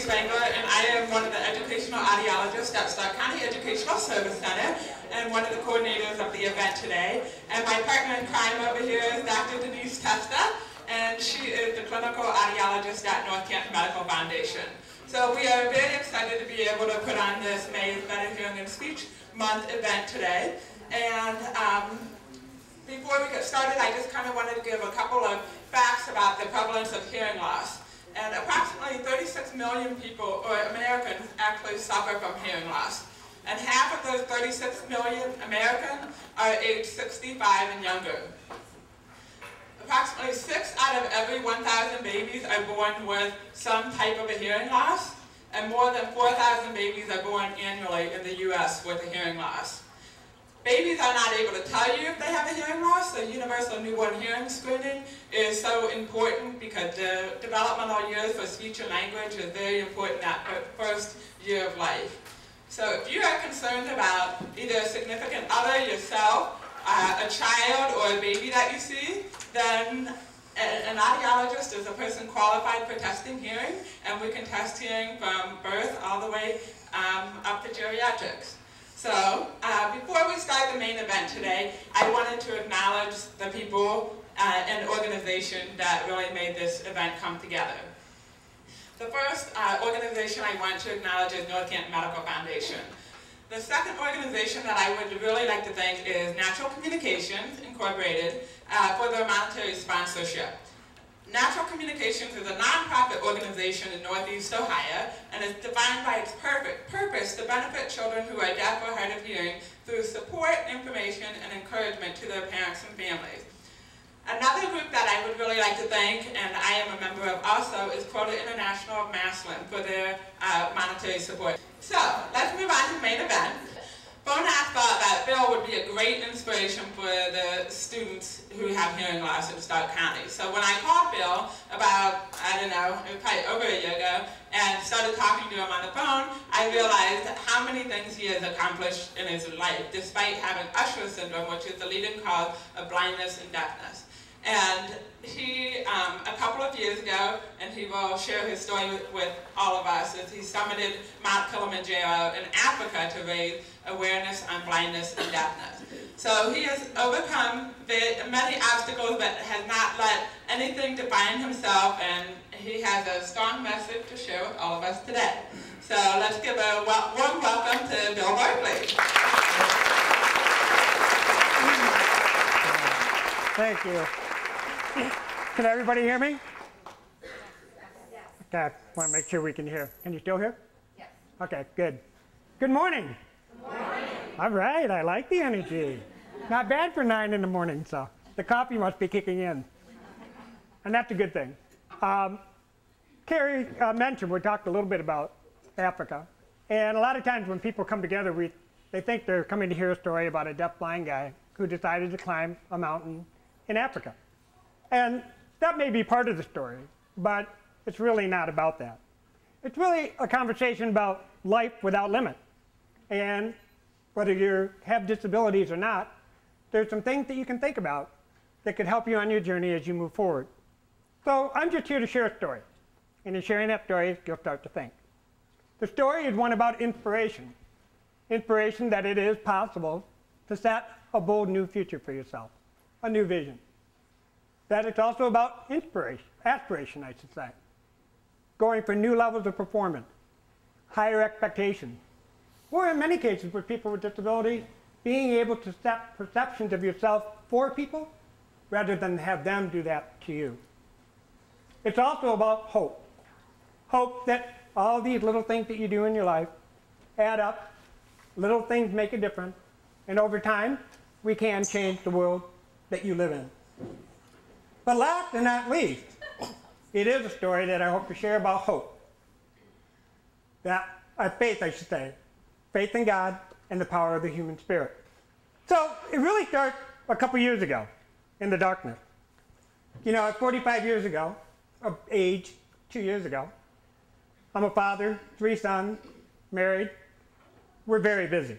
and I am one of the educational audiologists at Stark County Educational Service Center and one of the coordinators of the event today. And my partner in crime over here is Dr. Denise Testa, and she is the clinical audiologist at North Canton Medical Foundation. So we are very excited to be able to put on this May is Better Hearing and Speech Month event today. And before we get started, I just kind of wanted to give a couple of facts about the prevalence of hearing loss. And approximately 36 million people, or Americans, actually suffer from hearing loss. And half of those 36 million Americans are age 65 and younger. Approximately 6 out of every 1,000 babies are born with some type of a hearing loss, and more than 4,000 babies are born annually in the U.S. with a hearing loss. Babies are not able to tell you if they have a hearing loss, so universal newborn hearing screening is so important because the developmental years for speech and language is very important that first year of life. So if you are concerned about either a significant other, yourself, a child, or a baby that you see, then an audiologist is a person qualified for testing hearing, and we can test hearing from birth all the way up to geriatrics. So, before we start the main event today, I wanted to acknowledge the people and organization that really made this event come together. The first organization I want to acknowledge is North Canton Medical Foundation. The second organization that I would really like to thank is Natural Communications Incorporated for their monetary sponsorship. Natural Communications is a nonprofit organization in Northeast Ohio and is defined by its purpose to benefit children who are deaf or hard of hearing through support, information, and encouragement to their parents and families. Another group that I would really like to thank, and I am a member of also, is Quota International of Massillon for their monetary support. So, let's move on to the main event. Phonak thought that Bill would be a great inspiration for the students who have hearing loss in Stark County. So when I called Bill about, I don't know, it was probably over a year ago, and started talking to him on the phone, I realized how many things he has accomplished in his life, despite having Usher syndrome, which is the leading cause of blindness and deafness. And he, a couple of years ago, and he will share his story with all of us, is he summited Mount Kilimanjaro in Africa to raise awareness on blindness and deafness. So he has overcome many obstacles but has not let anything define himself, and he has a strong message to share with all of us today. So let's give a warm welcome to Bill Barkeley. Thank you. Can everybody hear me? Okay, I want to make sure we can hear. Can you still hear? Yes. Okay, good. Good morning. Good morning. All right, I like the energy. Not bad for 9 in the morning, so the coffee must be kicking in. And that's a good thing. Carrie mentioned, we talked a little bit about Africa. And a lot of times when people come together, they think they're coming to hear a story about a deaf-blind guy who decided to climb a mountain in Africa. And that may be part of the story, but it's really not about that. It's really a conversation about life without limit. And whether you have disabilities or not, there's some things that you can think about that could help you on your journey as you move forward. So I'm just here to share a story. And in sharing that story, you'll start to think. The story is one about inspiration. Inspiration that it is possible to set a bold new future for yourself, a new vision. That it's also about aspiration, I should say. Going for new levels of performance, higher expectations, or in many cases with people with disabilities, being able to set perceptions of yourself for people rather than have them do that to you. It's also about hope. Hope that all these little things that you do in your life add up, little things make a difference, and over time, we can change the world that you live in. But last and not least, it is a story that I hope to share about hope. Faith, I should say. Faith in God and the power of the human spirit. So it really starts a couple years ago in the darkness. You know, at 45 years ago, of age, 2 years ago, I'm a father, 3 sons, married. We're very busy,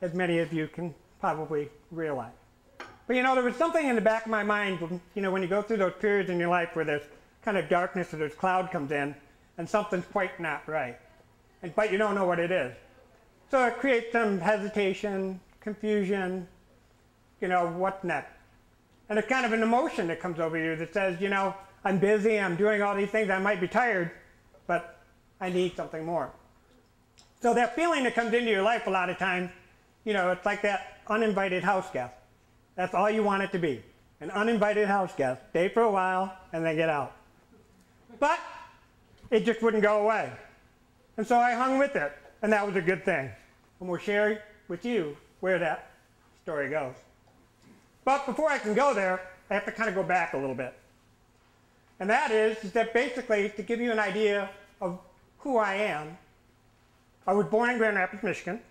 as many of you can probably realize. But you know, there was something in the back of my mind, you know, when you go through those periods in your life where there's kind of darkness or there's cloud comes in, and something's quite not right, but you don't know what it is. So it creates some hesitation, confusion, what's next? And it's kind of an emotion that comes over you that says, I'm busy, I'm doing all these things, I might be tired, but I need something more. So that feeling that comes into your life a lot of times, it's like that uninvited house guest. That's all you want it to be, an uninvited house guest. Stay for a while and then get out. But it just wouldn't go away. And so I hung with it, and that was a good thing. And we'll share with you where that story goes. But before I can go there, I have to kind of go back a little bit. And that is that basically, to give you an idea of who I am, I was born in Grand Rapids, Michigan.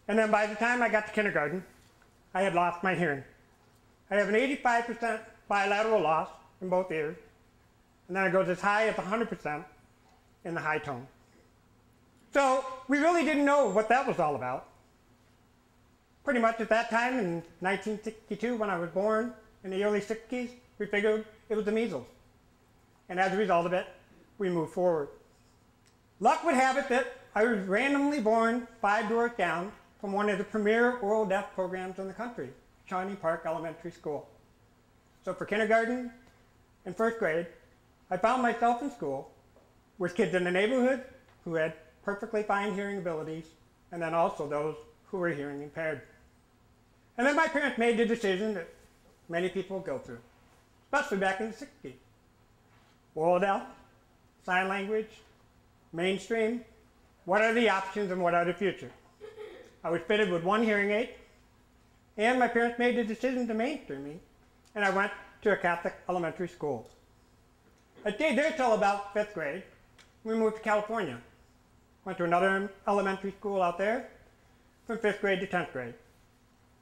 And then by the time I got to kindergarten, I had lost my hearing. I have an 85% bilateral loss in both ears. And then it goes as high as 100% in the high tone. So we really didn't know what that was all about. Pretty much at that time, in 1962, when I was born, in the early 60s, we figured it was the measles. And as a result of it, we moved forward. Luck would have it that I was randomly born 5 doors down from one of the premier oral deaf programs in the country, Shawnee Park Elementary School. So for kindergarten and first grade, I found myself in school with kids in the neighborhood who had perfectly fine hearing abilities, and then also those who were hearing impaired. And then my parents made the decision that many people go through, especially back in the 60s. Oral deaf, sign language, mainstream, what are the options and what are the future? I was fitted with one hearing aid, and my parents made the decision to mainstream me, and I went to a Catholic elementary school. I stayed there till about 5th grade. We moved to California. Went to another elementary school out there from 5th grade to 10th grade.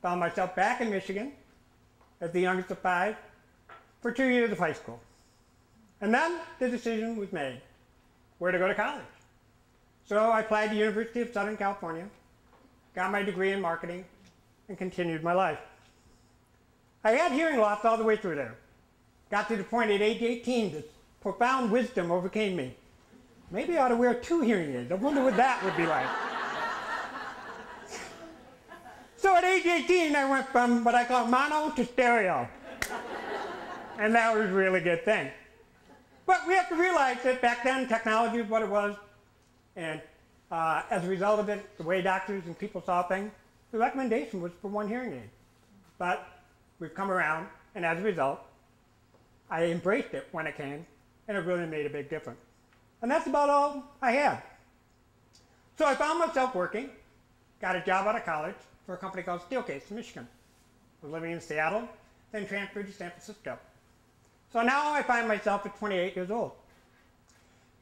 Found myself back in Michigan as the youngest of 5 for 2 years of high school. And then the decision was made where to go to college. So I applied to the University of Southern California, got my degree in marketing, and continued my life. I had hearing loss all the way through there. Got to the point at age 18 that profound wisdom overcame me. Maybe I ought to wear 2 hearing aids. I wonder what that would be like. So at age 18, I went from what I call mono to stereo. And that was a really good thing. But we have to realize that back then, technology was what it was. And as a result of it, the way doctors and people saw things, the recommendation was for 1 hearing aid. But we've come around, and as a result, I embraced it when it came, and it really made a big difference. And that's about all I had. So I found myself working, got a job out of college for a company called Steelcase in Michigan. I was living in Seattle, then transferred to San Francisco. So now I find myself at 28 years old.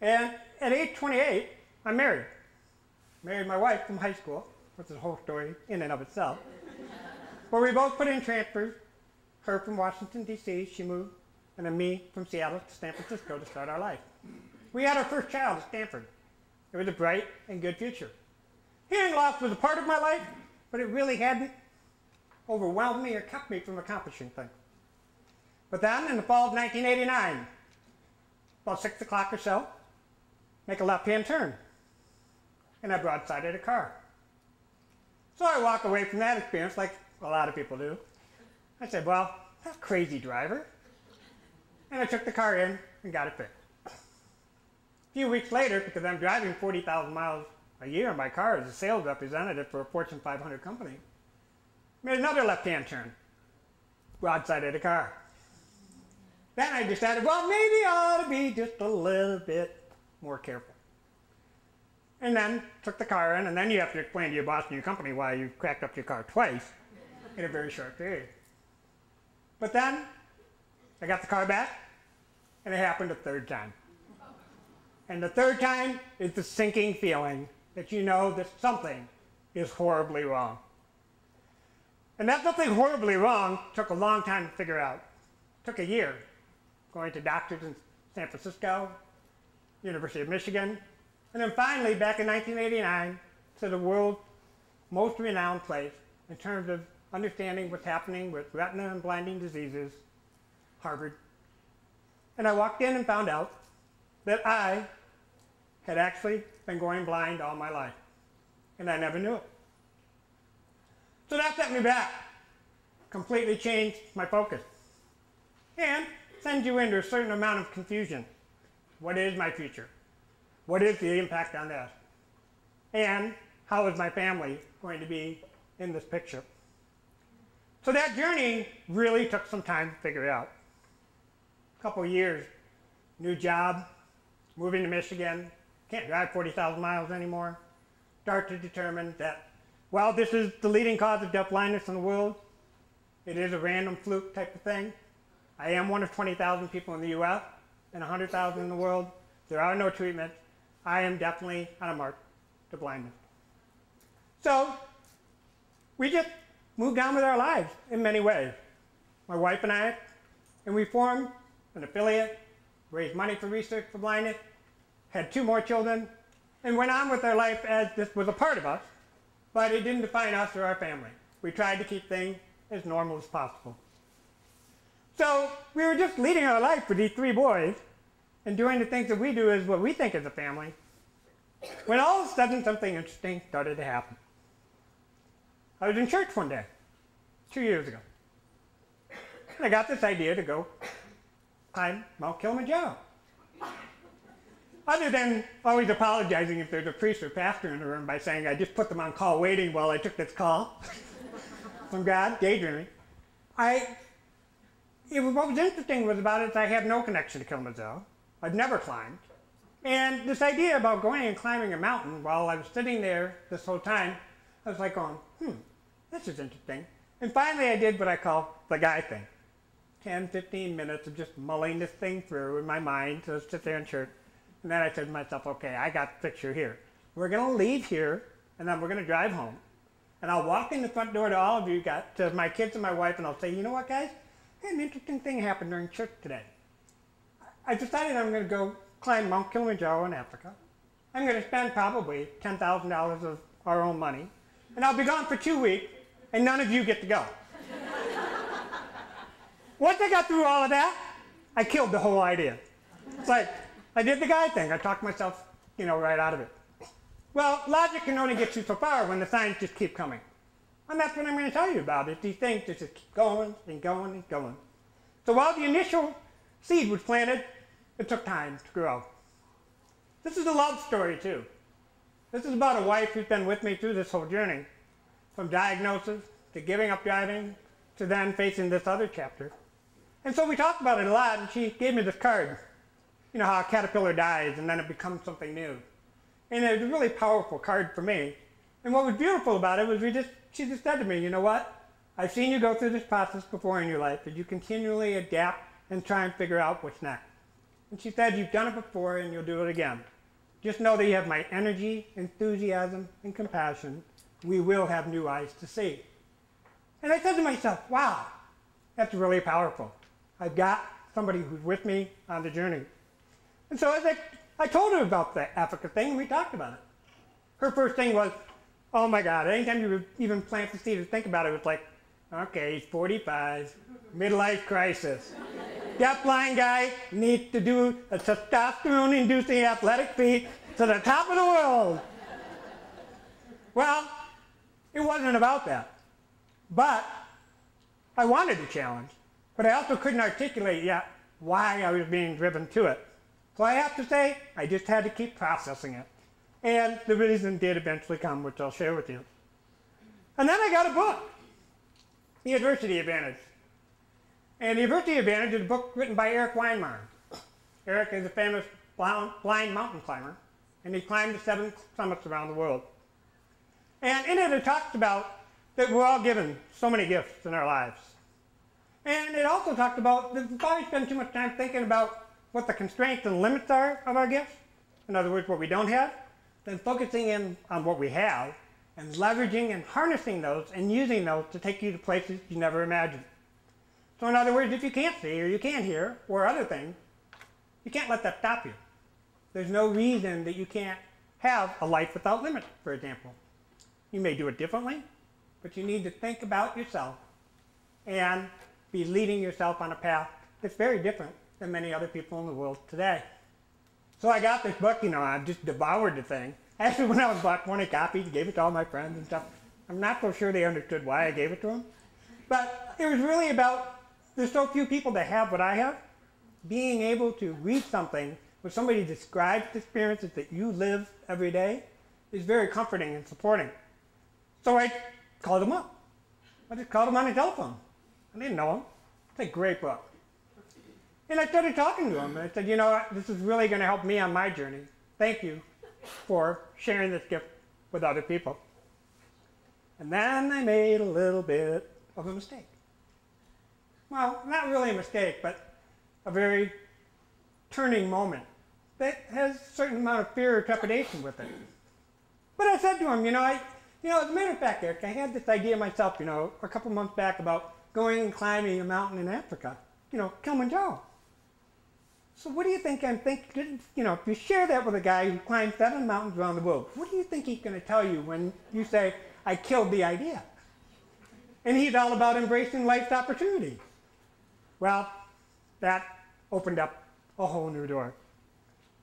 And at age 28, I'm married. Married my wife from high school, which is a whole story in and of itself. But we both put in transfers, her from Washington, D.C., she moved, and then me from Seattle to San Francisco to start our life. We had our first child at Stanford. It was a bright and good future. Hearing loss was a part of my life, but it really hadn't overwhelmed me or kept me from accomplishing things. But then, in the fall of 1989, about 6 o'clock or so, make a left-hand turn, and I broadsided a car. So I walk away from that experience like a lot of people do. I said, well, that's a crazy driver. And I took the car in and got it fixed. A few weeks later, because I'm driving 40,000 miles a year in my car as a sales representative for a Fortune 500 company, made another left-hand turn, broadsided a car. Then I decided, well, maybe I ought to be just a little bit more careful. And then took the car in, and then you have to explain to your boss in your company why you cracked up your car twice in a very short period. But then I got the car back, and it happened a 3rd time. And the 3rd time is the sinking feeling that you know that something is horribly wrong. And that something horribly wrong took a long time to figure out. It took a year, going to doctors in San Francisco, University of Michigan, and then finally, back in 1989, to the world's most renowned place in terms of understanding what's happening with retina and blinding diseases, Harvard. And I walked in and found out that I had actually been going blind all my life, and I never knew it. So that set me back, completely changed my focus, and sends you into a certain amount of confusion. What is my future? What is the impact on this? And how is my family going to be in this picture? So that journey really took some time to figure out. A couple of years, new job, moving to Michigan, can't drive 40,000 miles anymore. Start to determine that, while this is the leading cause of deaf blindness in the world, it is a random fluke type of thing. I am one of 20,000 people in the US and 100,000 in the world. There are no treatments. I am definitely on a mark to blindness. So we just moved on with our lives in many ways. My wife and I, and we formed an affiliate, raised money for research for blindness, had 2 more children, and went on with our life as this was a part of us, but it didn't define us or our family. We tried to keep things as normal as possible. So we were just leading our life with these 3 boys and doing the things that we do as what we think is a family, when all of a sudden something interesting started to happen. I was in church one day, 2 years ago, and I got this idea to go climb Mount Kilimanjaro. Other than always apologizing if there's a priest or pastor in the room by saying I just put them on call waiting while I took this call from God, daydreaming. What was interesting about it is I had no connection to Kilimanjaro. I'd never climbed. And this idea about going and climbing a mountain, while I was sitting there this whole time, I was like going, this is interesting. And finally I did what I call the guy thing. 10, 15 minutes of just mulling this thing through in my mind to sit there in church. And then I said to myself, okay, I got the picture here. We're going to leave here, and then we're going to drive home. And I'll walk in the front door to all of you, to my kids and my wife, and I'll say, you know what, guys? An interesting thing happened during church today. I decided I'm going to go climb Mount Kilimanjaro in Africa. I'm going to spend probably $10,000 of our own money, and I'll be gone for 2 weeks, and none of you get to go. Once I got through all of that, I killed the whole idea. It's like, I did the guy thing. I talked myself, right out of it. Well, logic can only get you so far when the signs just keep coming. And that's what I'm going to tell you about. Is these things just keep going and going and going. So while the initial seed was planted, it took time to grow. This is a love story, too. This is about a wife who's been with me through this whole journey, from diagnosis to giving up driving to then facing this other chapter. And so we talked about it a lot, and she gave me this card. You know how a caterpillar dies and then it becomes something new. And it was a really powerful card for me. And what was beautiful about it was she just said to me, you know what? I've seen you go through this process before in your life, and you continually adapt and try and figure out what's next. And she said, you've done it before and you'll do it again. Just know that you have my energy, enthusiasm, and compassion. We will have new eyes to see. And I said to myself, wow, that's really powerful. I've got somebody who's with me on the journey. And so I told her about the Africa thing, and we talked about it. Her first thing was, oh my God, anytime you even plant the seed or think about it, it's like, okay, he's 45, midlife crisis. Deaf blind guy needs to do a testosterone-inducing athletic feat to the top of the world. Well, it wasn't about that. But I wanted a challenge, but I also couldn't articulate yet why I was being driven to it. So I have to say, I just had to keep processing it. And the reason did eventually come, which I'll share with you. And then I got a book, The Adversity Advantage. And The Adversity Advantage is a book written by Eric Weinmeier. Eric is a famous blind mountain climber, and he climbed the 7 summits around the world. And in it talks about that we're all given so many gifts in our lives. And it also talks about that we probably spend too much time thinking about what the constraints and limits are of our gifts, in other words, what we don't have, then focusing in on what we have and leveraging and harnessing those and using those to take you to places you never imagined. So in other words, if you can't see or you can't hear or other things, you can't let that stop you. There's no reason that you can't have a life without limits, for example. You may do it differently, but you need to think about yourself and be leading yourself on a path that's very different than many other people in the world today. So I got this book, you know, I just devoured the thing. Actually, when I was bought 20 copies, gave it to all my friends and stuff. I'm not so sure they understood why I gave it to them. But it was really about, there's so few people that have what I have. Being able to read something where somebody describes the experiences that you live every day is very comforting and supporting. So I called him up. I just called him on the telephone. I didn't know him. It's a great book. And I started talking to him, and I said, you know what, this is really going to help me on my journey. Thank you for sharing this gift with other people. And then I made a little bit of a mistake. Well, not really a mistake, but a very turning moment that has a certain amount of fear or trepidation with it. But I said to him, as a matter of fact, Eric, I had this idea myself, a couple months back about going and climbing a mountain in Africa, Kilimanjaro. So what do you think I'm thinking, if you share that with a guy who climbs 7 mountains around the world, what do you think he's going to tell you when you say, I killed the idea? And he's all about embracing life's opportunities. Well, that opened up a whole new door.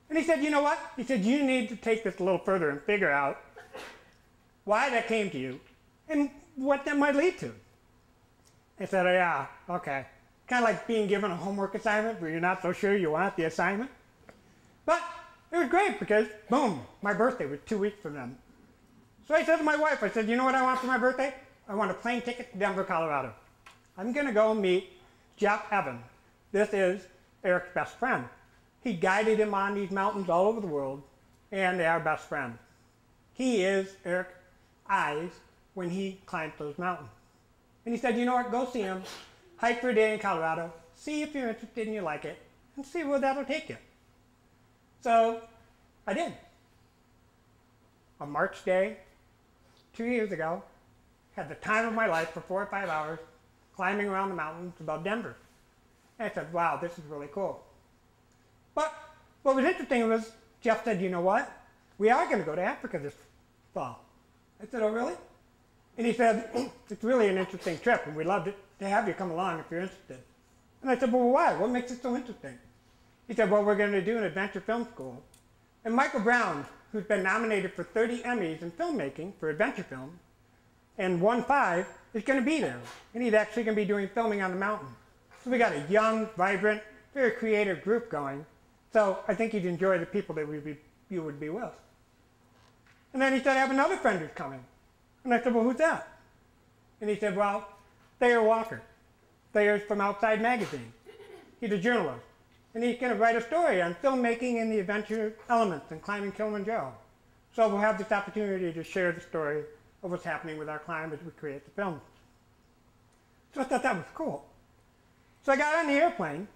And he said, you know what? He said, you need to take this a little further and figure out why that came to you and what that might lead to. I said, oh, yeah, okay. Kind of like being given a homework assignment where you're not so sure you want the assignment. But it was great because, boom, my birthday was 2 weeks from then. So I said to my wife, I said, you know what I want for my birthday? I want a plane ticket to Denver, Colorado. I'm going to go meet Jeff Evans. This is Eric's best friend. He guided him on these mountains all over the world, and they are best friends. He is Eric's eyes when he climbs those mountains. And he said, you know what, go see him, hike for a day in Colorado, see if you're interested and you like it, and see where that'll take you. So I did. On March day, 2 years ago, had the time of my life for 4 or 5 hours climbing around the mountains above Denver. And I said, wow, this is really cool. But what was interesting was Jeff said, you know what? We are going to go to Africa this fall. I said, oh, really? And he said, it's really an interesting trip, and we'd love to have you come along if you're interested. And I said, well, why? What makes it so interesting? He said, well, we're going to do an adventure film school. And Michael Brown, who's been nominated for 30 Emmys in filmmaking for adventure film, and won 5, is going to be there. And he's actually going to be doing filming on the mountain. So we got a young, vibrant, very creative group going. So I think you'd enjoy the people that you would be with. And then he said, I have another friend who's coming. And I said, well, who's that? And he said, well, Thayer Walker. Thayer's from Outside Magazine. He's a journalist. And he's going to write a story on filmmaking and the adventure elements in climbing Kilimanjaro. So we'll have this opportunity to share the story of what's happening with our climb as we create the film. So I thought that was cool. So I got on the airplane,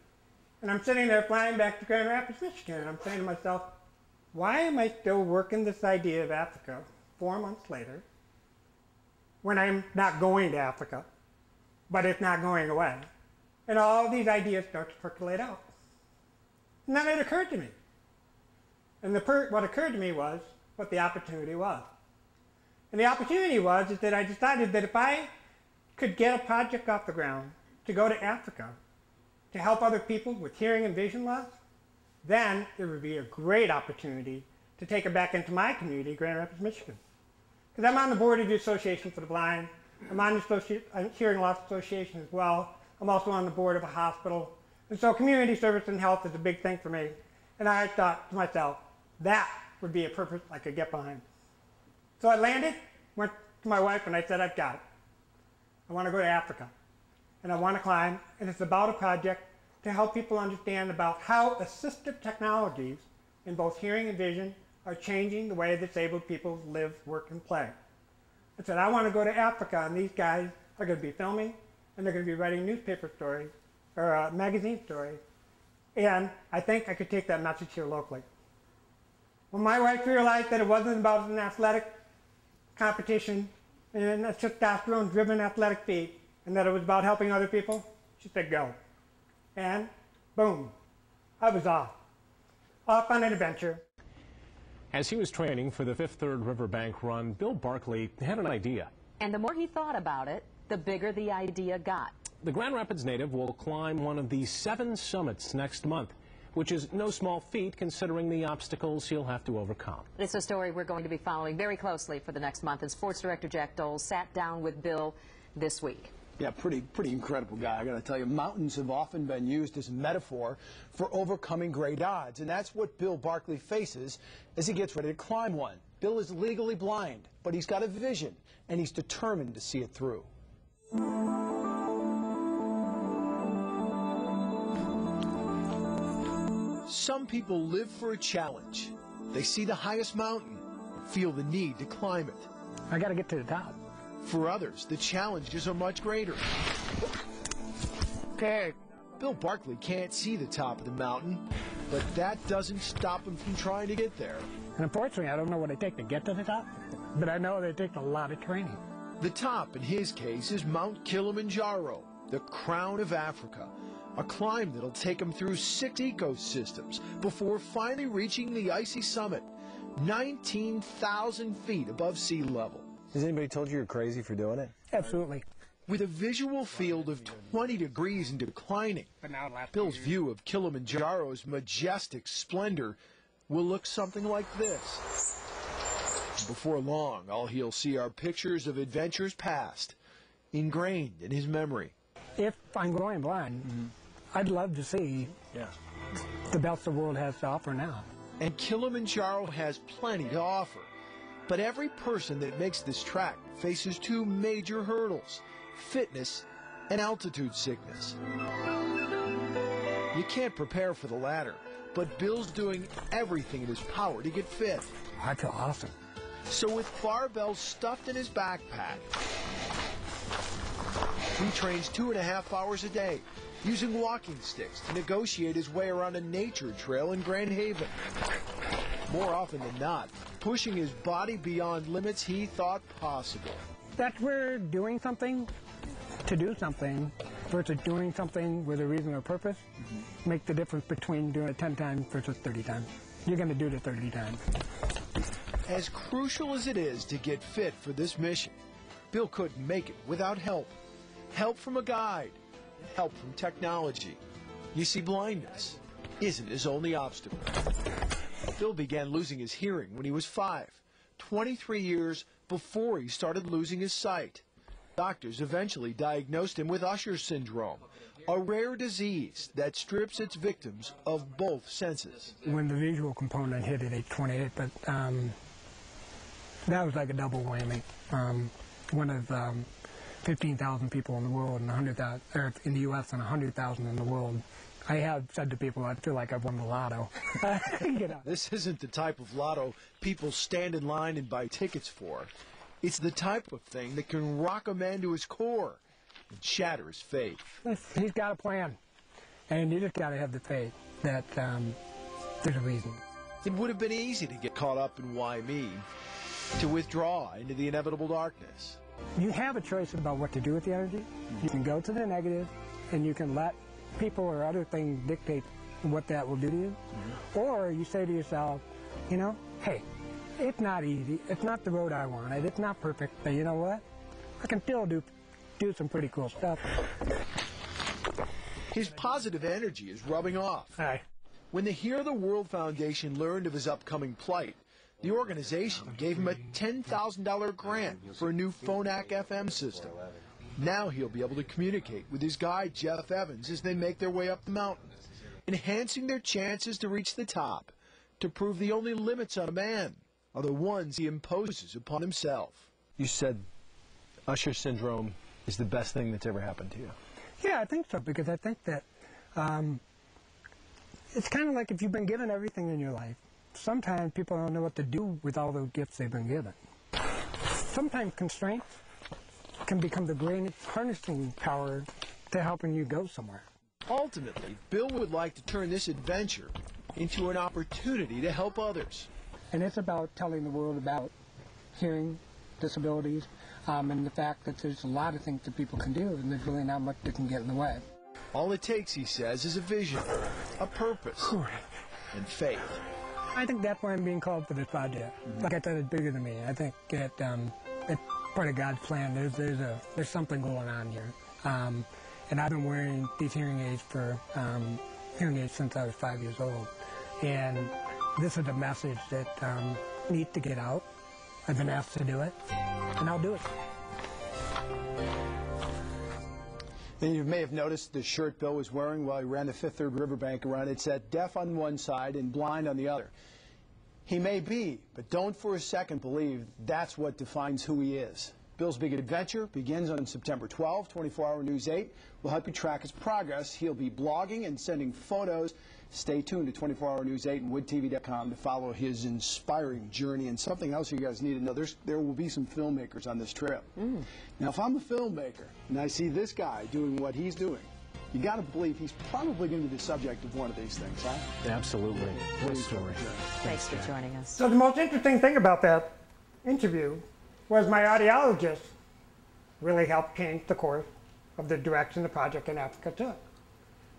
and I'm sitting there flying back to Grand Rapids, Michigan, and I'm saying to myself, why am I still working this idea of Africa 4 months later when I'm not going to Africa, but it's not going away? And all these ideas start to percolate out. And then it occurred to me. And what occurred to me was what the opportunity was. And the opportunity was is that I decided that if I could get a project off the ground to go to Africa to help other people with hearing and vision loss, then it would be a great opportunity to take it back into my community, Grand Rapids, Michigan. Because I'm on the board of the Association for the Blind. I'm on the Hearing Loss Association as well. I'm also on the board of a hospital. And so community service and health is a big thing for me. And I thought to myself, that would be a purpose I could get behind. So I landed, went to my wife, and I said, I've got it. I want to go to Africa. And I want to climb. And it's about a project to help people understand about how assistive technologies in both hearing and vision are changing the way disabled people live, work, and play. I said, I want to go to Africa, and these guys are going to be filming, and they're going to be writing newspaper stories, or magazine stories, and I think I could take that message here locally. When my wife realized that it wasn't about an athletic competition and a testosterone-driven athletic feat, and that it was about helping other people, she said, go. And boom, I was off on an adventure. As he was training for the Fifth Third Riverbank run, Bill Barkeley had an idea. And the more he thought about it, the bigger the idea got. The Grand Rapids native will climb one of the 7 summits next month. which is no small feat considering the obstacles he'll have to overcome. It's a story we're going to be following very closely for the next month, and sports director Jack Doles sat down with Bill this week. Yeah, pretty incredible guy, I gotta tell you. Mountains have often been used as a metaphor for overcoming great odds, and that's what Bill Barkeley faces as he gets ready to climb one. Bill is legally blind, but he's got a vision, and he's determined to see it through. Some people live for a challenge. They see the highest mountain and feel the need to climb it. I got to get to the top. For others, the challenges are much greater. Okay. Bill Barkeley can't see the top of the mountain, but that doesn't stop him from trying to get there. And unfortunately, I don't know what it takes to get to the top, but I know that it takes a lot of training. The top, in his case, is Mount Kilimanjaro, the crown of Africa, a climb that'll take him through 6 ecosystems before finally reaching the icy summit, 19,000 feet above sea level. Has anybody told you you're crazy for doing it? Absolutely. With a visual field of 20 degrees and declining, Bill's view of Kilimanjaro's majestic splendor will look something like this. Before long, all he'll see are pictures of adventures past, ingrained in his memory. If I'm going blind, I'd love to see the best the world has to offer now. And Kilimanjaro has plenty to offer. But every person that makes this trek faces 2 major hurdles: fitness and altitude sickness. You can't prepare for the latter, but Bill's doing everything in his power to get fit. I feel awesome. So with barbells stuffed in his backpack, he trains 2.5 hours a day, using walking sticks to negotiate his way around a nature trail in Grand Haven. More often than not, pushing his body beyond limits he thought possible. That's where doing something to do something versus doing something with a reason or purpose make the difference between doing it 10 times versus 30 times. You're going to do it 30 times. As crucial as it is to get fit for this mission, Bill couldn't make it without help. Help from a guide, help from technology. You see, blindness isn't his only obstacle. Bill began losing his hearing when he was 5, 23 years before he started losing his sight. Doctors eventually diagnosed him with Usher syndrome, a rare disease that strips its victims of both senses. When the visual component hit at age 28, but that was like a double whammy. One of 15,000 people in the world and 100,000, or in the U.S. and 100,000 in the world. I have said to people, I feel like I've won the lotto. You know. This isn't the type of lotto people stand in line and buy tickets for. It's the type of thing that can rock a man to his core and shatter his faith. He's got a plan, and you just got to have the faith that there's a reason. It would have been easy to get caught up in why me, to withdraw into the inevitable darkness. You have a choice about what to do with the energy. You can go to the negative, and you can let people or other things dictate what that will do to you. Or you say to yourself, you know, hey, it's not easy. It's not the road I wanted. It's not perfect. But you know what? I can still do some pretty cool stuff. His positive energy is rubbing off. Hi. When the Hear the World Foundation learned of his upcoming plight, the organization gave him a $10,000 grant for a new Phonak FM system. Now he'll be able to communicate with his guide, Jeff Evans, as they make their way up the mountain, enhancing their chances to reach the top, to prove the only limits on a man are the ones he imposes upon himself. You said Usher syndrome is the best thing that's ever happened to you. Yeah, I think so, because I think that it's kind of like if you've been given everything in your life, sometimes people don't know what to do with all those gifts they've been given. Sometimes constraints can become the greatest harnessing power to helping you go somewhere. Ultimately, Bill would like to turn this adventure into an opportunity to help others. And it's about telling the world about hearing disabilities and the fact that there's a lot of things that people can do and there's really not much that can get in the way. All it takes, he says, is a vision, a purpose, and faith. I think that's why I'm being called for this project. Like I said, it's bigger than me. I think it's part of God's plan. There's something going on here. And I've been wearing these hearing aids for hearing aids since I was 5 years old. And this is a message that needs to get out. I've been asked to do it, and I'll do it. And you may have noticed the shirt Bill was wearing while he ran the Fifth Third Riverbank run. It said deaf on one side and blind on the other. He may be, but don't for a second believe that's what defines who he is. Bill's big adventure begins on September 12. 24-Hour News 8 will help you track his progress. He'll be blogging and sending photos. Stay tuned to 24-Hour News 8 and woodtv.com to follow his inspiring journey. And something else you guys need to know, there will be some filmmakers on this trip. Now, if I'm a filmmaker and I see this guy doing what he's doing, you got to believe he's probably going to be the subject of one of these things, huh? Absolutely. What a story. Thanks for joining us. So the most interesting thing about that interview was my audiologist really helped change the course of the direction the project in Africa took.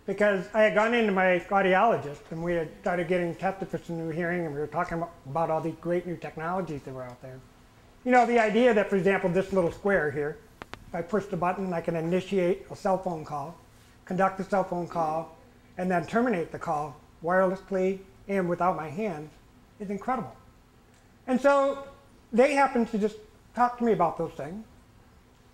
Because I had gone into my audiologist and we had started getting tested for some new hearing, and we were talking about all these great new technologies that were out there. You know, the idea that, for example, this little square here, if I push the button, I can initiate a cell phone call, conduct a cell phone call, and then terminate the call wirelessly and without my hands, is incredible. And so they happened to just talk to me about those things.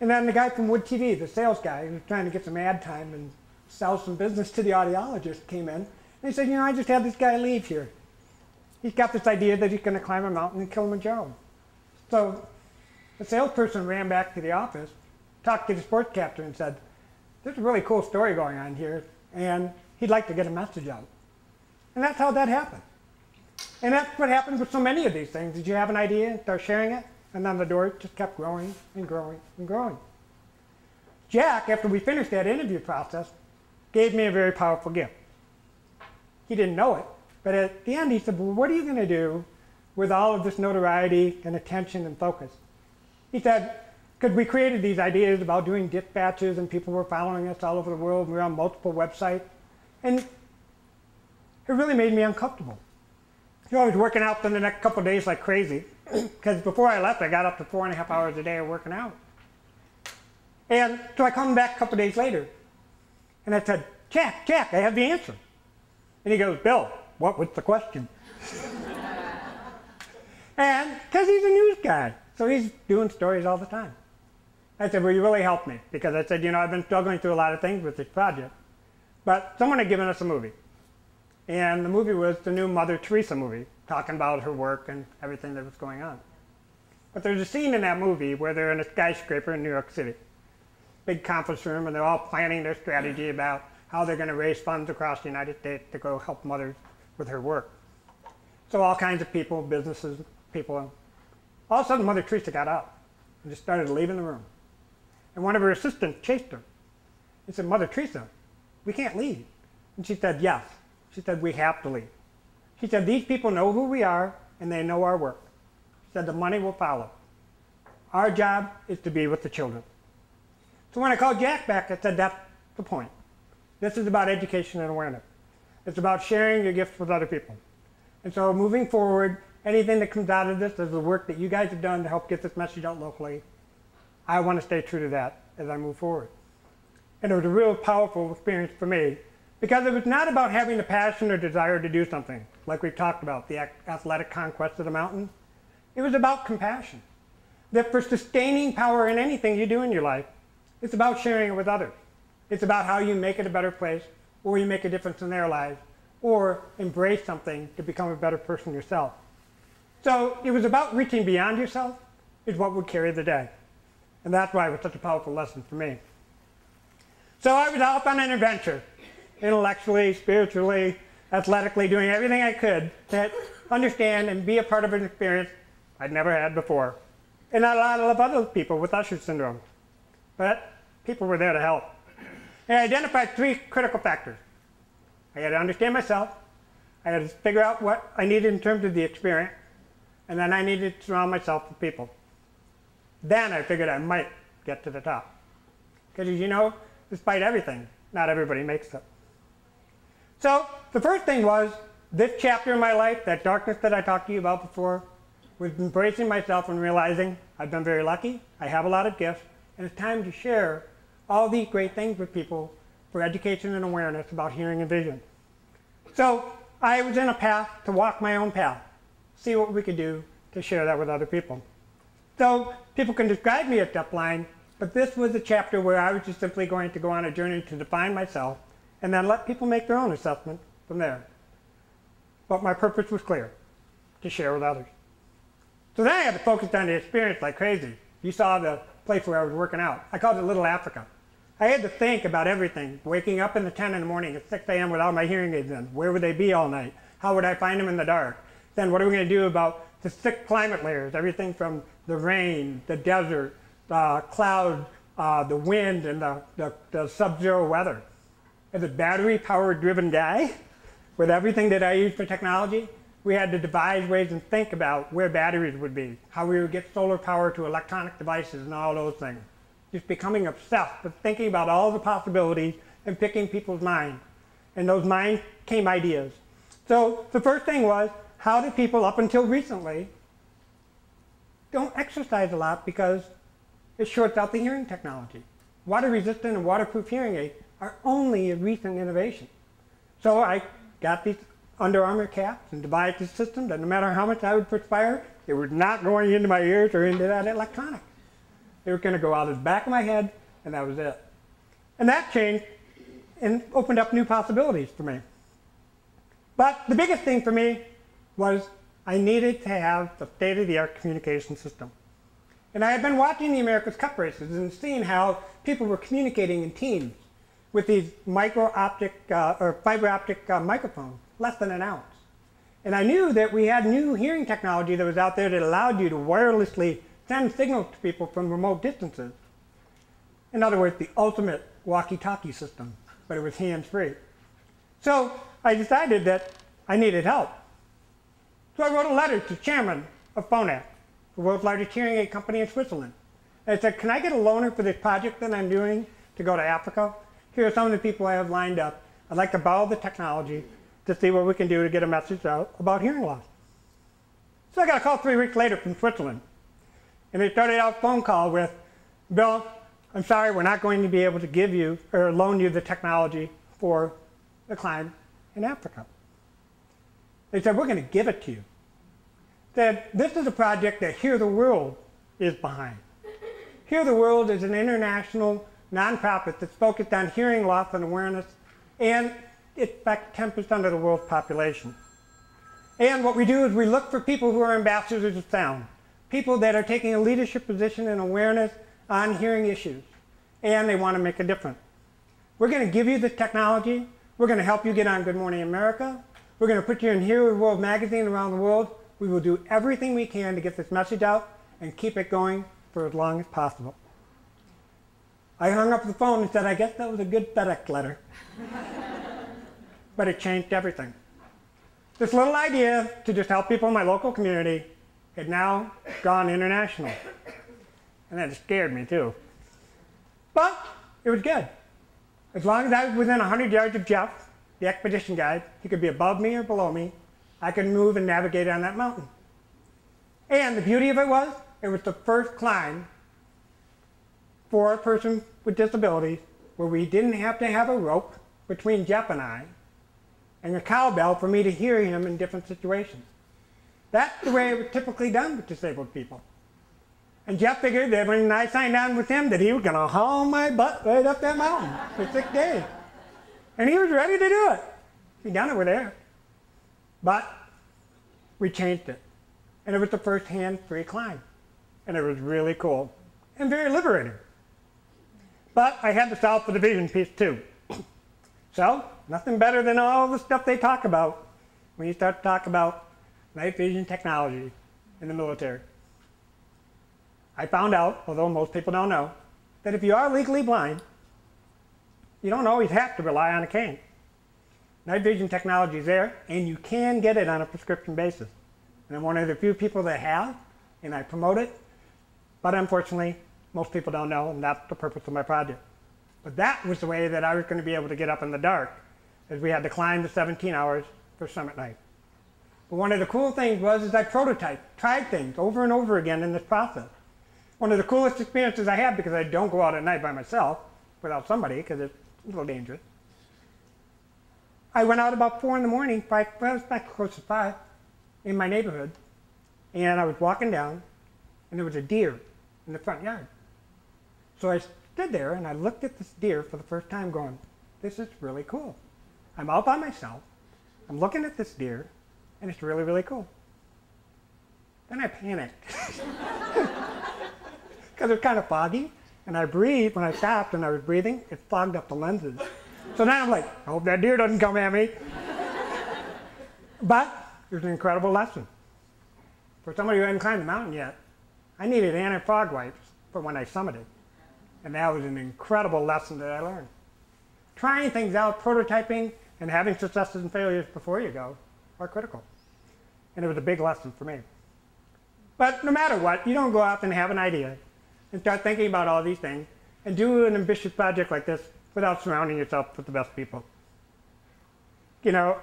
And then the guy from Wood TV, the sales guy, who was trying to get some ad time and sell some business to the audiologist, came in. And he said, you know, I just had this guy leave here. He's got this idea that he's going to climb a mountain in Kilimanjaro. So the salesperson ran back to the office, talked to the sportscaster and said, there's a really cool story going on here, and he'd like to get a message out. And that's how that happened. And that's what happens with so many of these things, is you have an idea and start sharing it, and then the door just kept growing and growing and growing. Jack, after we finished that interview process, gave me a very powerful gift. He didn't know it, but at the end he said, well, what are you going to do with all of this notoriety and attention and focus? He said, because we created these ideas about doing dispatches and people were following us all over the world, we were on multiple websites, and it really made me uncomfortable. So I was working out for the next couple of days like crazy, because before I left I got up to 4.5 hours a day of working out. And so I come back a couple of days later, and I said, Jack, I have the answer. And he goes, Bill, what was the question? And because he's a news guy, so he's doing stories all the time. I said, well, you really helped me, because I said, you know, I've been struggling through a lot of things with this project, but someone had given us a movie. And the movie was the new Mother Teresa movie, talking about her work and everything that was going on. But there's a scene in that movie where they're in a skyscraper in New York City. Big conference room, and they're all planning their strategy about how they're going to raise funds across the United States to go help mothers with her work. So all kinds of people, businesses, people. All of a sudden, Mother Teresa got up and just started leaving the room. And one of her assistants chased her. He said, Mother Teresa, we can't leave. And she said, yes. She said, we have to leave. She said, these people know who we are, and they know our work. She said, the money will follow. Our job is to be with the children. So when I called Jack back, I said, that's the point. This is about education and awareness. It's about sharing your gifts with other people. And so moving forward, anything that comes out of this is the work that you guys have done to help get this message out locally. I want to stay true to that as I move forward. And it was a real powerful experience for me, because it was not about having the passion or desire to do something, like we've talked about, the athletic conquest of the mountain. It was about compassion. That for sustaining power in anything you do in your life, it's about sharing it with others. It's about how you make it a better place, or you make a difference in their lives, or embrace something to become a better person yourself. So it was about reaching beyond yourself is what would carry the day. And that's why it was such a powerful lesson for me. So I was off on an adventure, intellectually, spiritually, athletically, doing everything I could to understand and be a part of an experience I'd never had before. And a lot of other people with Usher syndrome. But people were there to help. And I identified 3 critical factors. I had to understand myself, I had to figure out what I needed in terms of the experience, and then I needed to surround myself with people. Then I figured I might get to the top. Because as you know, despite everything, not everybody makes it. So the first thing was, this chapter in my life, that darkness that I talked to you about before, was embracing myself and realizing I've been very lucky, I have a lot of gifts, and it's time to share all these great things with people for education and awareness about hearing and vision. So I was in a path to walk my own path, see what we could do to share that with other people. So people can describe me as deafblind, but this was a chapter where I was just simply going to go on a journey to define myself and then let people make their own assessment from there. But my purpose was clear, to share with others. So then I had to focus on the experience like crazy. You saw the place where I was working out. I called it Little Africa. I had to think about everything, waking up in the 10 in the morning at 6 a.m. without my hearing aids in. Where would they be all night? How would I find them in the dark? Then what are we going to do about the 6 climate layers, everything from the rain, the desert, the cloud, the wind, and the sub-zero weather. As a battery-powered driven guy, with everything that I use for technology, we had to devise ways and think about where batteries would be, how we would get solar power to electronic devices and all those things. Just becoming obsessed with thinking about all the possibilities and picking people's minds. And those minds came ideas. So the first thing was, how do people up until recently don't exercise a lot because it shorts out the hearing technology? Water-resistant and waterproof hearing aids are only a recent innovation. So I got these Under Armour caps and devised a system that no matter how much I would perspire, it was not going into my ears or into that electronic. They were going to go out of the back of my head, and that was it. And that changed and opened up new possibilities for me. But the biggest thing for me was I needed to have the state-of-the-art communication system. And I had been watching the America's Cup races and seeing how people were communicating in teams with these fiber optic microphones, less than an ounce. And I knew that we had new hearing technology that was out there that allowed you to wirelessly send signals to people from remote distances. In other words, the ultimate walkie-talkie system, but it was hands-free. So I decided that I needed help. So I wrote a letter to the chairman of Phonak, the world's largest hearing aid company in Switzerland. And I said, can I get a loaner for this project that I'm doing to go to Africa? Here are some of the people I have lined up. I'd like to borrow the technology to see what we can do to get a message out about hearing loss. So I got a call 3 weeks later from Switzerland. And they started out a phone call with, Bill, I'm sorry, we're not going to be able to give you or loan you the technology for the climb in Africa. They said, we're going to give it to you. They said, this is a project that Hear the World is behind. Hear the World is an international nonprofit that's focused on hearing loss and awareness, and it affects 10% of the world's population. And what we do is we look for people who are ambassadors of sound, people that are taking a leadership position in awareness on hearing issues, and they want to make a difference. We're going to give you the technology. We're going to help you get on Good Morning America. We're going to put you in Hear the World magazine around the world. We will do everything we can to get this message out and keep it going for as long as possible. I hung up the phone and said, I guess that was a good FedEx letter. But it changed everything. This little idea to just help people in my local community had now gone international. And that scared me too. But it was good. As long as I was within 100 yards of Jeff, the expedition guide, he could be above me or below me, I could move and navigate on that mountain. And the beauty of it was the first climb for a person with disabilities where we didn't have to have a rope between Jeff and I and a cowbell for me to hear him in different situations. That's the way it was typically done with disabled people. And Jeff figured that when I signed on with him that he was going to haul my butt right up that mountain for 6 days. And he was ready to do it. He'd done it with air. But we changed it. And it was the first hand-free climb. And it was really cool and very liberating. But I had to solve for the vision piece too. So, nothing better than all the stuff they talk about when you start to talk about night vision technology in the military. I found out, although most people don't know, that if you are legally blind, you don't always have to rely on a cane. Night vision technology is there, and you can get it on a prescription basis. And I'm one of the few people that have, and I promote it. But unfortunately, most people don't know, and that's the purpose of my project. But that was the way that I was going to be able to get up in the dark, as we had to climb the 17 hours for summit night. But one of the cool things was I prototyped, tried things over and over again in this process. One of the coolest experiences I had, because I don't go out at night by myself without somebody, because it's a little dangerous. I went out about 4 in the morning, well, it was back close to 5, in my neighborhood, and I was walking down, and there was a deer in the front yard. So I stood there, and I looked at this deer for the first time going, this is really cool. I'm out by myself, I'm looking at this deer, and it's really, really cool. Then I panicked, because it was kind of foggy, and I breathed, when I stopped and I was breathing, it fogged up the lenses. So now I'm like, I hope that deer doesn't come at me. But it was an incredible lesson. For somebody who hadn't climbed the mountain yet, I needed anti-fog wipes for when I summited. And that was an incredible lesson that I learned. Trying things out, prototyping, and having successes and failures before you go are critical. And it was a big lesson for me. But no matter what, you don't go out and have an idea and start thinking about all these things and do an ambitious project like this without surrounding yourself with the best people. You know,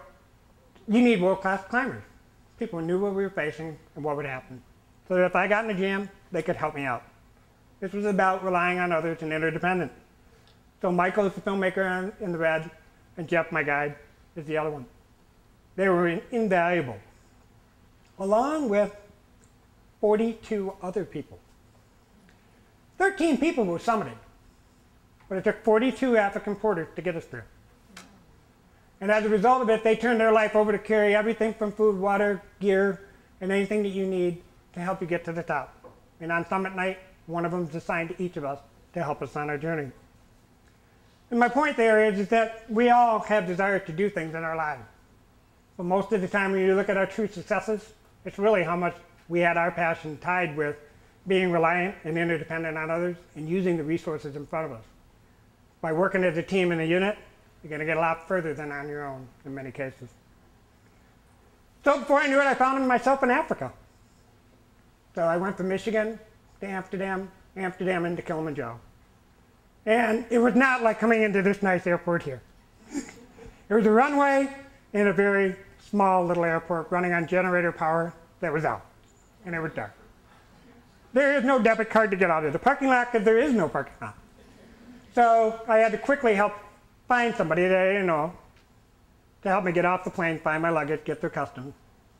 you need world-class climbers. People who knew what we were facing and what would happen. So that if I got in a jam, they could help me out. This was about relying on others and interdependence. So Michael is the filmmaker in the red, and Jeff, my guide, is the other one. They were invaluable, along with 42 other people. 13 people were summiting, but it took 42 African porters to get us there. And as a result of it, they turned their life over to carry everything from food, water, gear, and anything that you need to help you get to the top. And on summit night, one of them is assigned to each of us to help us on our journey. And my point there is that we all have desires to do things in our lives. But most of the time when you look at our true successes, it's really how much we had our passion tied with being reliant and interdependent on others and using the resources in front of us. By working as a team in a unit, you're going to get a lot further than on your own in many cases. So before I knew it, I found myself in Africa. So I went from Michigan to Amsterdam, Amsterdam into Kilimanjaro. And it was not like coming into this nice airport here. It was a runway in a very small little airport running on generator power that was out, and it was dark. There is no debit card to get out of the parking lot because there is no parking lot. So I had to quickly help find somebody that I didn't know to help me get off the plane, find my luggage, get through customs,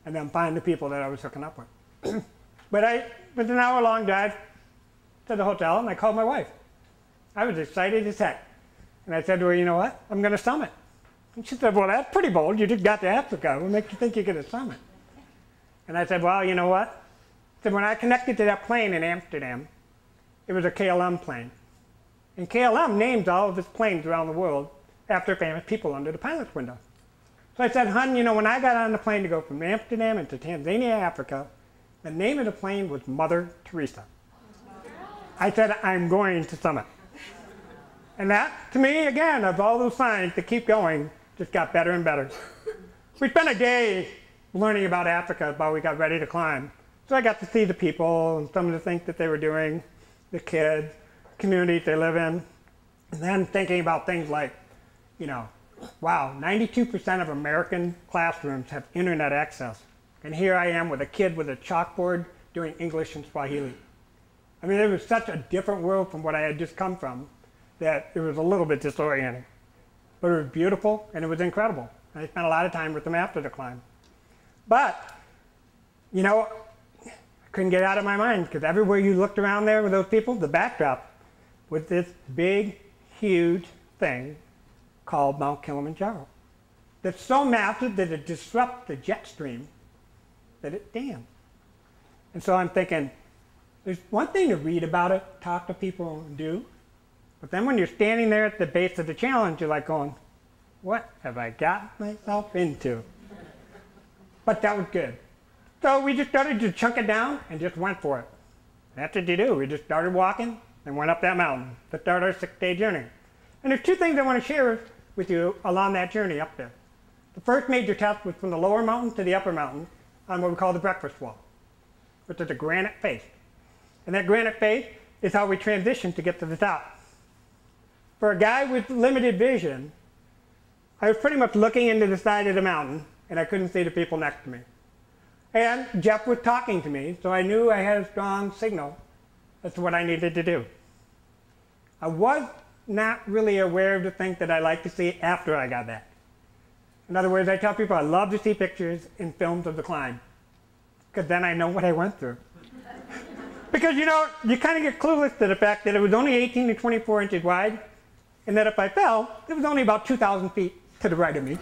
and then find the people that I was hooking up with. But it was an hour-long drive to the hotel, and I called my wife. I was excited as heck. And I said to her, you know what? I'm going to summit. And she said, well, that's pretty bold. You just got to Africa. What makes you think you're going to summit? And I said, well, you know what? I said, when I connected to that plane in Amsterdam, it was a KLM plane. And KLM names all of its planes around the world after famous people under the pilot's window. So I said, hon, you know, when I got on the plane to go from Amsterdam into Tanzania, Africa, the name of the plane was Mother Teresa. I said, I'm going to summit. And that, to me, again, of all those signs to keep going, just got better and better. We spent a day learning about Africa while we got ready to climb. So I got to see the people and some of the things that they were doing, the kids, communities they live in, and then thinking about things like, you know, wow, 92% of American classrooms have internet access. And here I am with a kid with a chalkboard doing English and Swahili. I mean, it was such a different world from what I had just come from that it was a little bit disorienting. But it was beautiful and it was incredible. And I spent a lot of time with them after the climb. But, you know, I couldn't get out of my mind because everywhere you looked around there with those people, the backdrop was this big, huge thing called Mount Kilimanjaro. That's so massive that it disrupts the jet stream that it dammed. And so I'm thinking, there's one thing to read about it, talk to people, and do. But then when you're standing there at the base of the challenge, you're like going, what have I got myself into? But that was good. So we just started to chunk it down and just went for it. That's what you do. We just started walking and went up that mountain to start our 6-day journey. And there's two things I want to share with you along that journey up there. The first major test was from the lower mountain to the upper mountain on what we call the breakfast wall, which is a granite face. And that granite face is how we transition to get to the top. For a guy with limited vision, I was pretty much looking into the side of the mountain, and I couldn't see the people next to me. And Jeff was talking to me, so I knew I had a strong signal as to what I needed to do. I was not really aware of the things that I like to see after I got back. In other words, I tell people I love to see pictures and films of the climb, because then I know what I went through. Because, you know, you kind of get clueless to the fact that it was only 18 to 24 inches wide, and that if I fell, it was only about 2,000 feet to the right of me,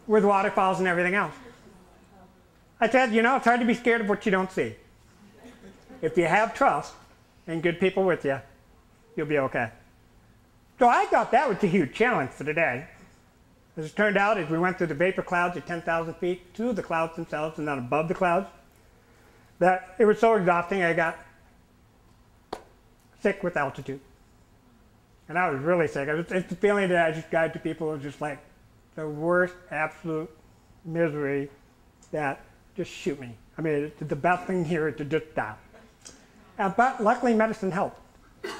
with waterfalls and everything else. I said, you know, it's hard to be scared of what you don't see. If you have trust and good people with you, you'll be okay. So I thought that was a huge challenge for the day. As it turned out, as we went through the vapor clouds at 10,000 feet, to the clouds themselves and not above the clouds, that it was so exhausting I got sick with altitude. And I was really sick. It's the feeling that I described to people was just like the worst absolute misery that just shoot me. I mean, it's the best thing here is to just stop. But luckily medicine helped.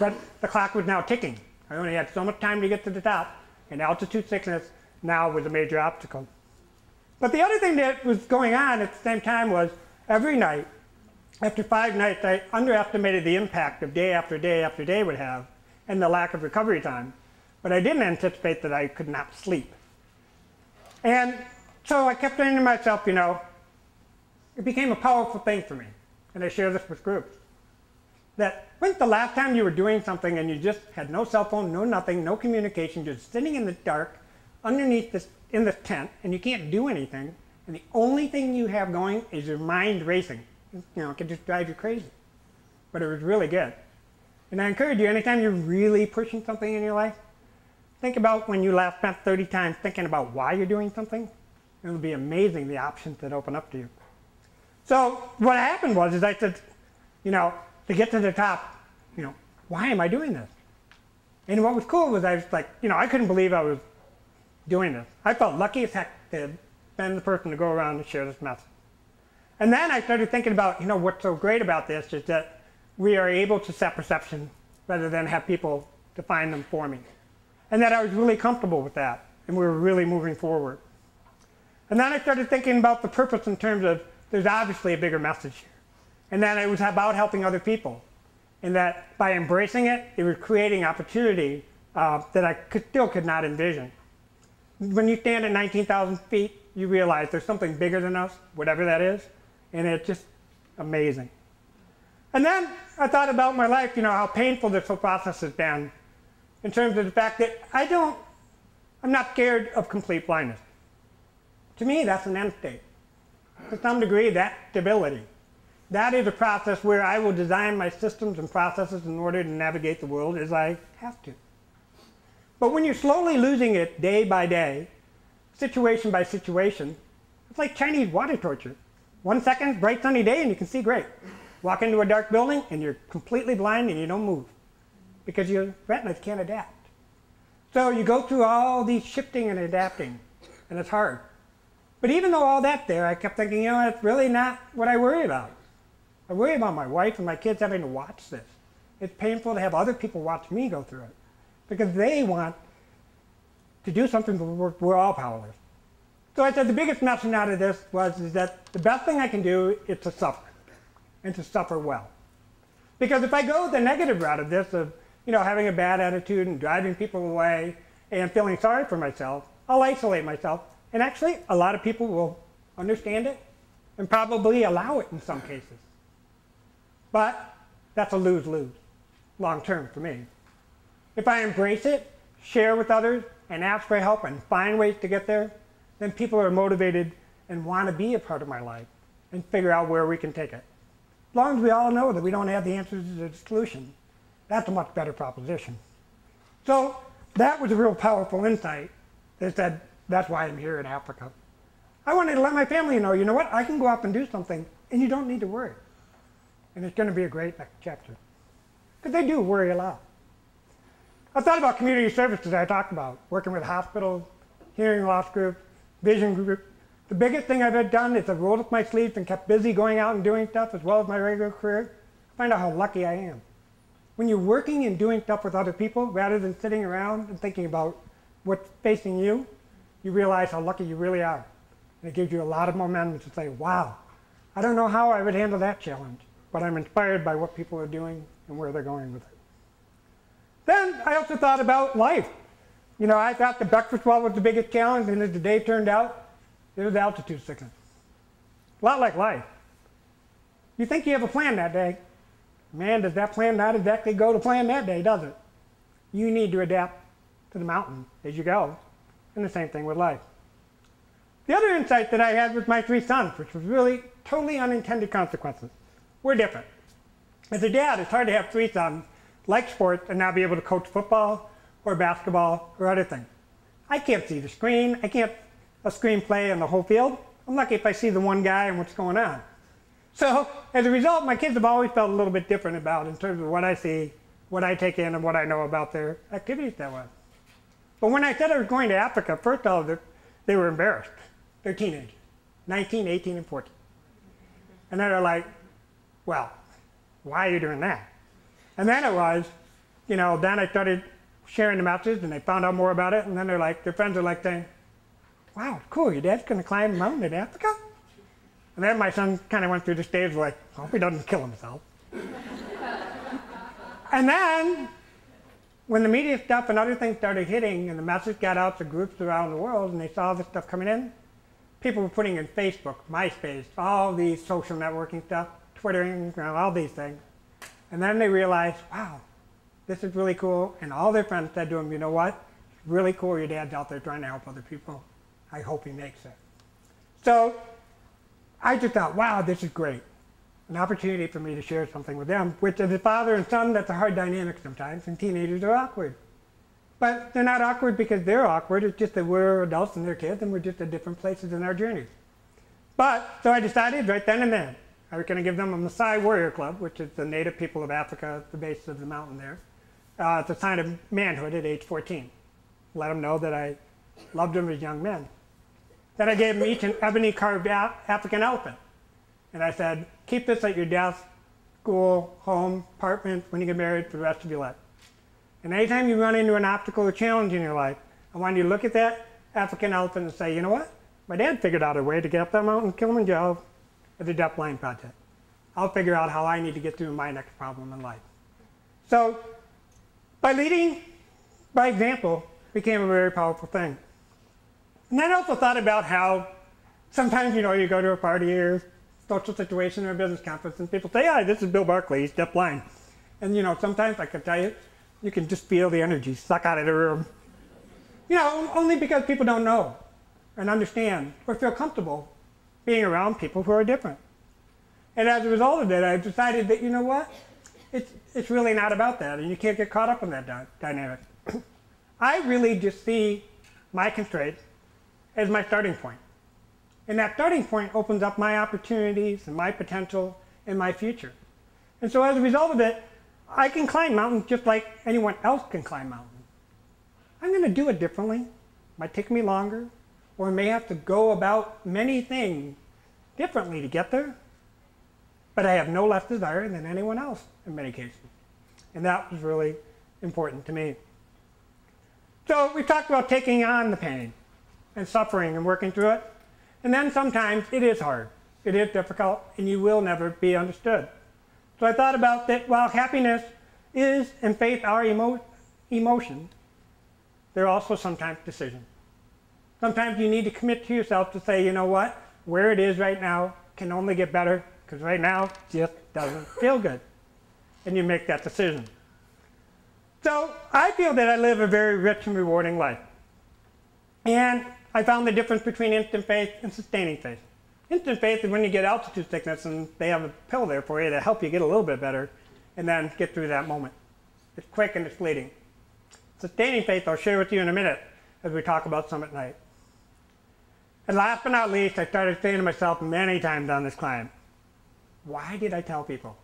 But the clock was now ticking. I only had so much time to get to the top, and altitude sickness now was a major obstacle. But the other thing that was going on at the same time was every night, after 5 nights, I underestimated the impact of day after day after day would have and the lack of recovery time. But I didn't anticipate that I could not sleep. And so I kept saying to myself, you know, it became a powerful thing for me. And I share this with groups. That when's the last time you were doing something and you just had no cell phone, no nothing, no communication, just sitting in the dark underneath this, in this tent, and you can't do anything, and the only thing you have going is your mind racing. You know, it can just drive you crazy. But it was really good. And I encourage you, anytime you're really pushing something in your life, think about when you last spent 30 times thinking about why you're doing something. It'll be amazing the options that open up to you. So what happened was I said, you know, to get to the top, you know, why am I doing this? And what was cool was I was like, you know, I couldn't believe I was doing this. I felt lucky as heck to have been the person to go around and share this message. And then I started thinking about, you know, what's so great about this is that we are able to set perception rather than have people define them for me. And that I was really comfortable with that, and we were really moving forward. And then I started thinking about the purpose in terms of there's obviously a bigger message here. And that it was about helping other people. And that by embracing it, it was creating opportunity that I still could not envision. When you stand at 19,000 feet, you realize there's something bigger than us, whatever that is, and it's just amazing. And then I thought about my life, you know, how painful this whole process has been in terms of the fact that I'm not scared of complete blindness. To me, that's an end state. To some degree, that's stability. That is a process where I will design my systems and processes in order to navigate the world as I have to. But when you're slowly losing it day by day, situation by situation, it's like Chinese water torture. 1 second, bright sunny day, and you can see great. Walk into a dark building, and you're completely blind, and you don't move because your retinas can't adapt. So you go through all these shifting and adapting, and it's hard. But even though all that's there, I kept thinking, you know, it's really not what I worry about. I worry about my wife and my kids having to watch this. It's painful to have other people watch me go through it because they want to do something, but we're all powerless. So I said the biggest lesson out of this is that the best thing I can do is to suffer, and to suffer well. Because if I go the negative route of this, of having a bad attitude and driving people away and feeling sorry for myself, I'll isolate myself. And actually, a lot of people will understand it and probably allow it in some cases. But that's a lose-lose, long-term for me. If I embrace it, share with others, and ask for help and find ways to get there, then people are motivated and want to be a part of my life and figure out where we can take it. As long as we all know that we don't have the answers to the solution, that's a much better proposition. So that was a real powerful insight that said, that's why I'm here in Africa. I wanted to let my family know, you know what, I can go up and do something, and you don't need to worry. And it's going to be a great next chapter. Because they do worry a lot. I thought about community services I talked about, working with hospitals, hearing loss groups, vision groups. The biggest thing I've ever done is I've rolled up my sleeves and kept busy going out and doing stuff as well as my regular career. I find out how lucky I am. When you're working and doing stuff with other people, rather than sitting around and thinking about what's facing you, you realize how lucky you really are. And it gives you a lot of momentum to say, wow, I don't know how I would handle that challenge, but I'm inspired by what people are doing and where they're going with it. Then I also thought about life. You know, I thought the breakfast wall was the biggest challenge, and as the day turned out, it was altitude sickness. A lot like life. You think you have a plan that day. Man, does that plan not exactly go to plan that day, does it? You need to adapt to the mountain as you go. And the same thing with life. The other insight that I had with my 3 sons, which was really totally unintended consequences, we're different. As a dad, it's hard to have 3 sons, like sports, and not be able to coach football or basketball or other things. I can't see the screen. I can't a screenplay on the whole field. I'm lucky if I see the one guy and what's going on. So as a result, my kids have always felt a little bit different about in terms of what I see, what I take in, and what I know about their activities that way. But when I said I was going to Africa, first of all, they were embarrassed. They're teenagers, 19, 18, and 14. And then they're like, well, why are you doing that? And then it was, you know, then I started sharing the message, and they found out more about it, and then they're like, their friends are like saying, wow, cool, your dad's going to climb a mountain in Africa? And then my son kind of went through the stage like, I hope he doesn't kill himself. And then, when the media stuff and other things started hitting, and the message got out to groups around the world, and they saw this stuff coming in, people were putting in Facebook, MySpace, all these social networking stuff, Twittering, you know, all these things. And then they realized, wow, this is really cool. And all their friends said to them, you know what? It's really cool your dad's out there trying to help other people. I hope he makes it. So I just thought, wow, this is great. An opportunity for me to share something with them, which as a father and son, that's a hard dynamic sometimes, and teenagers are awkward. But they're not awkward because they're awkward. It's just that we're adults and they're kids, and we're just at different places in our journeys. But, so I decided right then and there, I was going to give them a Maasai Warrior Club, which is the native people of Africa, the base of the mountain there. It's a sign of manhood at age 14. Let them know that I loved them as young men. Then I gave them each an ebony carved African elephant. And I said, keep this at your desk, school, home, apartment, when you get married, for the rest of your life. And anytime you run into an obstacle or challenge in your life, I want you to look at that African elephant and say, you know what? My dad figured out a way to get up that mountain, Kilimanjaro, at the Deaf Blind Project. I'll figure out how I need to get through my next problem in life. So by leading by example became a very powerful thing. And I also thought about how sometimes, you know, you go to a party or social situation or a business conference and people say, hi, this is Bill Barkeley, he's deafblind. And, you know, sometimes I can tell you, you can just feel the energy suck out of the room. You know, only because people don't know and understand or feel comfortable being around people who are different. And as a result of that, I've decided that, you know what, it's really not about that, and you can't get caught up in that dynamic. I really just see my constraints as my starting point. And that starting point opens up my opportunities and my potential and my future. And so as a result of it, I can climb mountains just like anyone else can climb mountains. I'm going to do it differently. It might take me longer, or I may have to go about many things differently to get there. But I have no less desire than anyone else in many cases. And that was really important to me. So we talked about taking on the pain and suffering and working through it. And then sometimes it is hard. It is difficult, and you will never be understood. So I thought about that while happiness is and faith are emotion, they're also sometimes decisions. Sometimes you need to commit to yourself to say, you know what, where it is right now can only get better, because right now it just doesn't feel good. And you make that decision. So I feel that I live a very rich and rewarding life. And I found the difference between instant faith and sustaining faith. Instant faith is when you get altitude sickness and they have a pill there for you to help you get a little bit better and then get through that moment. It's quick and it's fleeting. Sustaining faith I'll share with you in a minute as we talk about Summit Night. And last but not least, I started saying to myself many times on this climb, why did I tell people?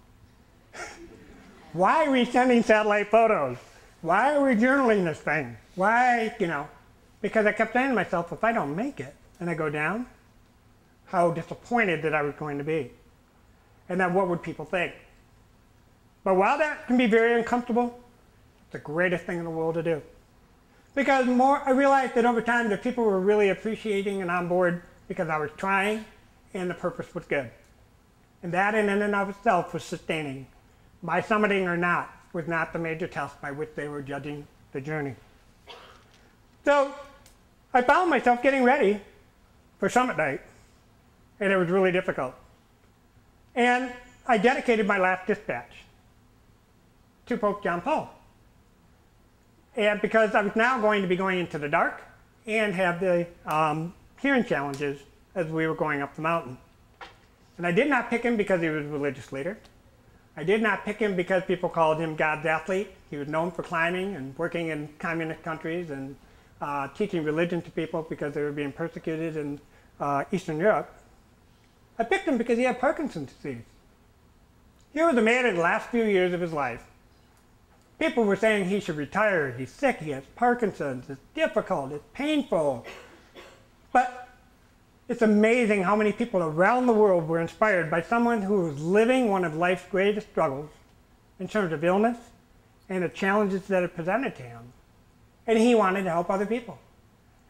Why are we sending satellite photos? Why are we journaling this thing? Why, you know? Because I kept saying to myself, if I don't make it and I go down, how disappointed that I was going to be. And then what would people think? But while that can be very uncomfortable, it's the greatest thing in the world to do. Because I realized that over time that people were really appreciating and on board because I was trying and the purpose was good. And that in and of itself was sustaining. My summiting or not was not the major test by which they were judging the journey. So I found myself getting ready for summit night, and it was really difficult. And I dedicated my last dispatch to Pope John Paul. And because I was now going to be going into the dark and have the hearing challenges as we were going up the mountain. And I did not pick him because he was a religious leader. I did not pick him because people called him God's athlete. He was known for climbing and working in communist countries and teaching religion to people because they were being persecuted in Eastern Europe. I picked him because he had Parkinson's disease. Here was a man in the last few years of his life. People were saying he should retire, he's sick, he has Parkinson's, it's difficult, it's painful. But it's amazing how many people around the world were inspired by someone who was living one of life's greatest struggles in terms of illness and the challenges that it presented to him. And he wanted to help other people.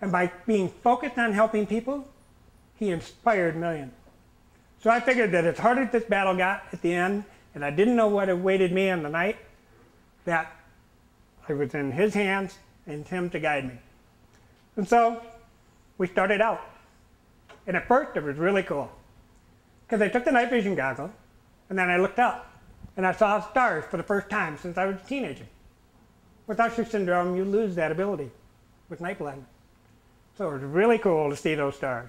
And by being focused on helping people, he inspired millions. So I figured that as hard as this battle got at the end, and I didn't know what awaited me in the night, that I was in his hands and him to guide me. And so we started out. And at first it was really cool. Because I took the night vision goggle, and then I looked up, and I saw stars for the first time since I was a teenager. With Usher syndrome, you lose that ability with night blindness. So it was really cool to see those stars.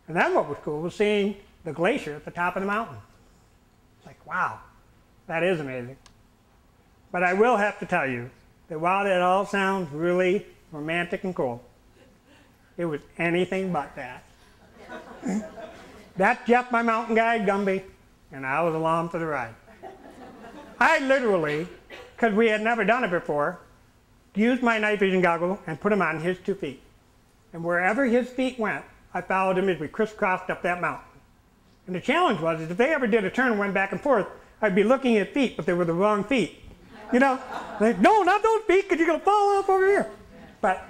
And then what was cool was seeing the glacier at the top of the mountain. It's like, wow, that is amazing. But I will have to tell you that while that all sounds really romantic and cool, it was anything but that. That's Jeff, my mountain guide, Gumby, and I was along for the ride. I literally, because we had never done it before, used my night vision goggle and put them on his 2 feet. And wherever his feet went, I followed him as we crisscrossed up that mountain. And the challenge was, is if they ever did a turn and went back and forth, I'd be looking at feet, but they were the wrong feet. You know, like, no, not those feet, because you're going to fall off over here. But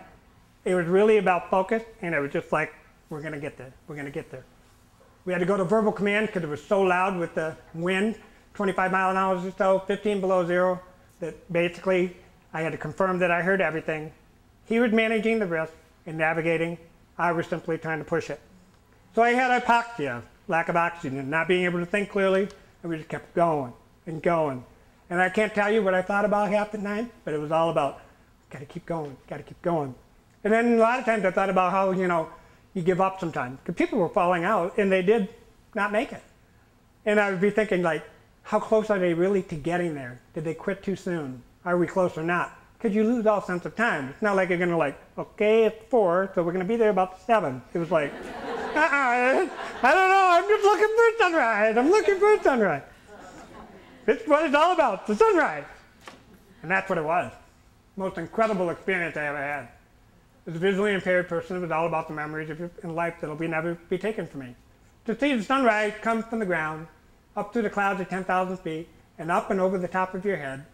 it was really about focus, and it was just like, we're going to get there. We're going to get there. We had to go to verbal command because it was so loud with the wind, 25 miles an hour or so, 15 below zero, that basically I had to confirm that I heard everything. He was managing the risk and navigating. I was simply trying to push it. So I had hypoxia, lack of oxygen, not being able to think clearly, and we just kept going and going. And I can't tell you what I thought about half the time, but it was all about, gotta keep going, gotta keep going. And then a lot of times I thought about how, you know, you give up sometimes. Because people were falling out, and they did not make it. And I would be thinking, like, how close are they really to getting there? Did they quit too soon? Are we close or not? Because you lose all sense of time. It's not like you're going to like, okay, it's 4, so we're going to be there about 7. It was like, I don't know, I'm just looking for a sunrise. I'm looking for a sunrise. It's what it's all about, the sunrise. And that's what it was. Most incredible experience I ever had. As a visually impaired person, it was all about the memories in life that will never be taken from me. To see the sunrise come from the ground, up through the clouds at 10,000 feet, and up and over the top of your head,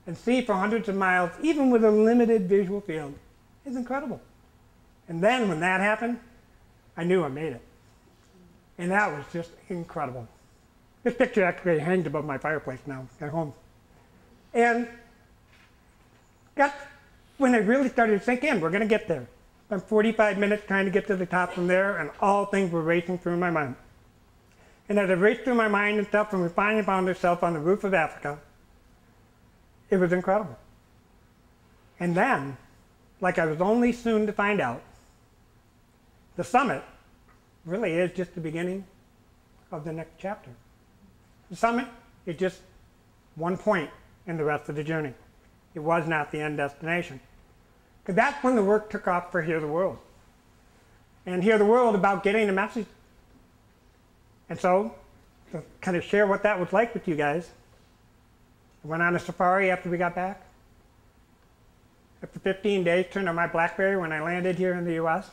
and see for hundreds of miles, even with a limited visual field, is incredible. And then when that happened, I knew I made it. And that was just incredible. This picture actually hangs above my fireplace now at home. And that's when it really started to sink in. We're going to get there. I'm 45 minutes trying to get to the top from there, and all things were racing through my mind. And as I raced through my mind and stuff, and we finally found ourselves on the roof of Africa, it was incredible. And then, like I was only soon to find out, the summit really is just the beginning of the next chapter. The summit is just one point in the rest of the journey. It was not the end destination. Because that's when the work took off for Hear the World. And Hear the World about getting the message. And so, to kind of share what that was like with you guys, I went on a safari after we got back. After 15 days, turned on my BlackBerry when I landed here in the US.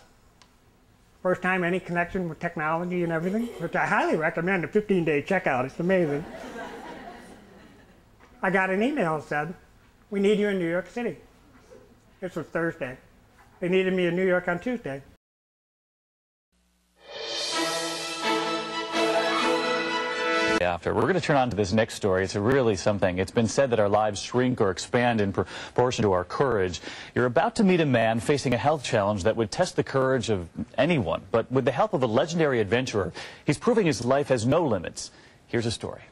First time any connection with technology and everything, which I highly recommend a 15-day checkout. It's amazing. I got an email that said, we need you in New York City. This was Thursday. They needed me in New York on Tuesday. after. We're going to turn on to this next story. It's really something. It's been said that our lives shrink or expand in proportion to our courage. You're about to meet a man facing a health challenge that would test the courage of anyone. But with the help of a legendary adventurer, he's proving his life has no limits. Here's a story.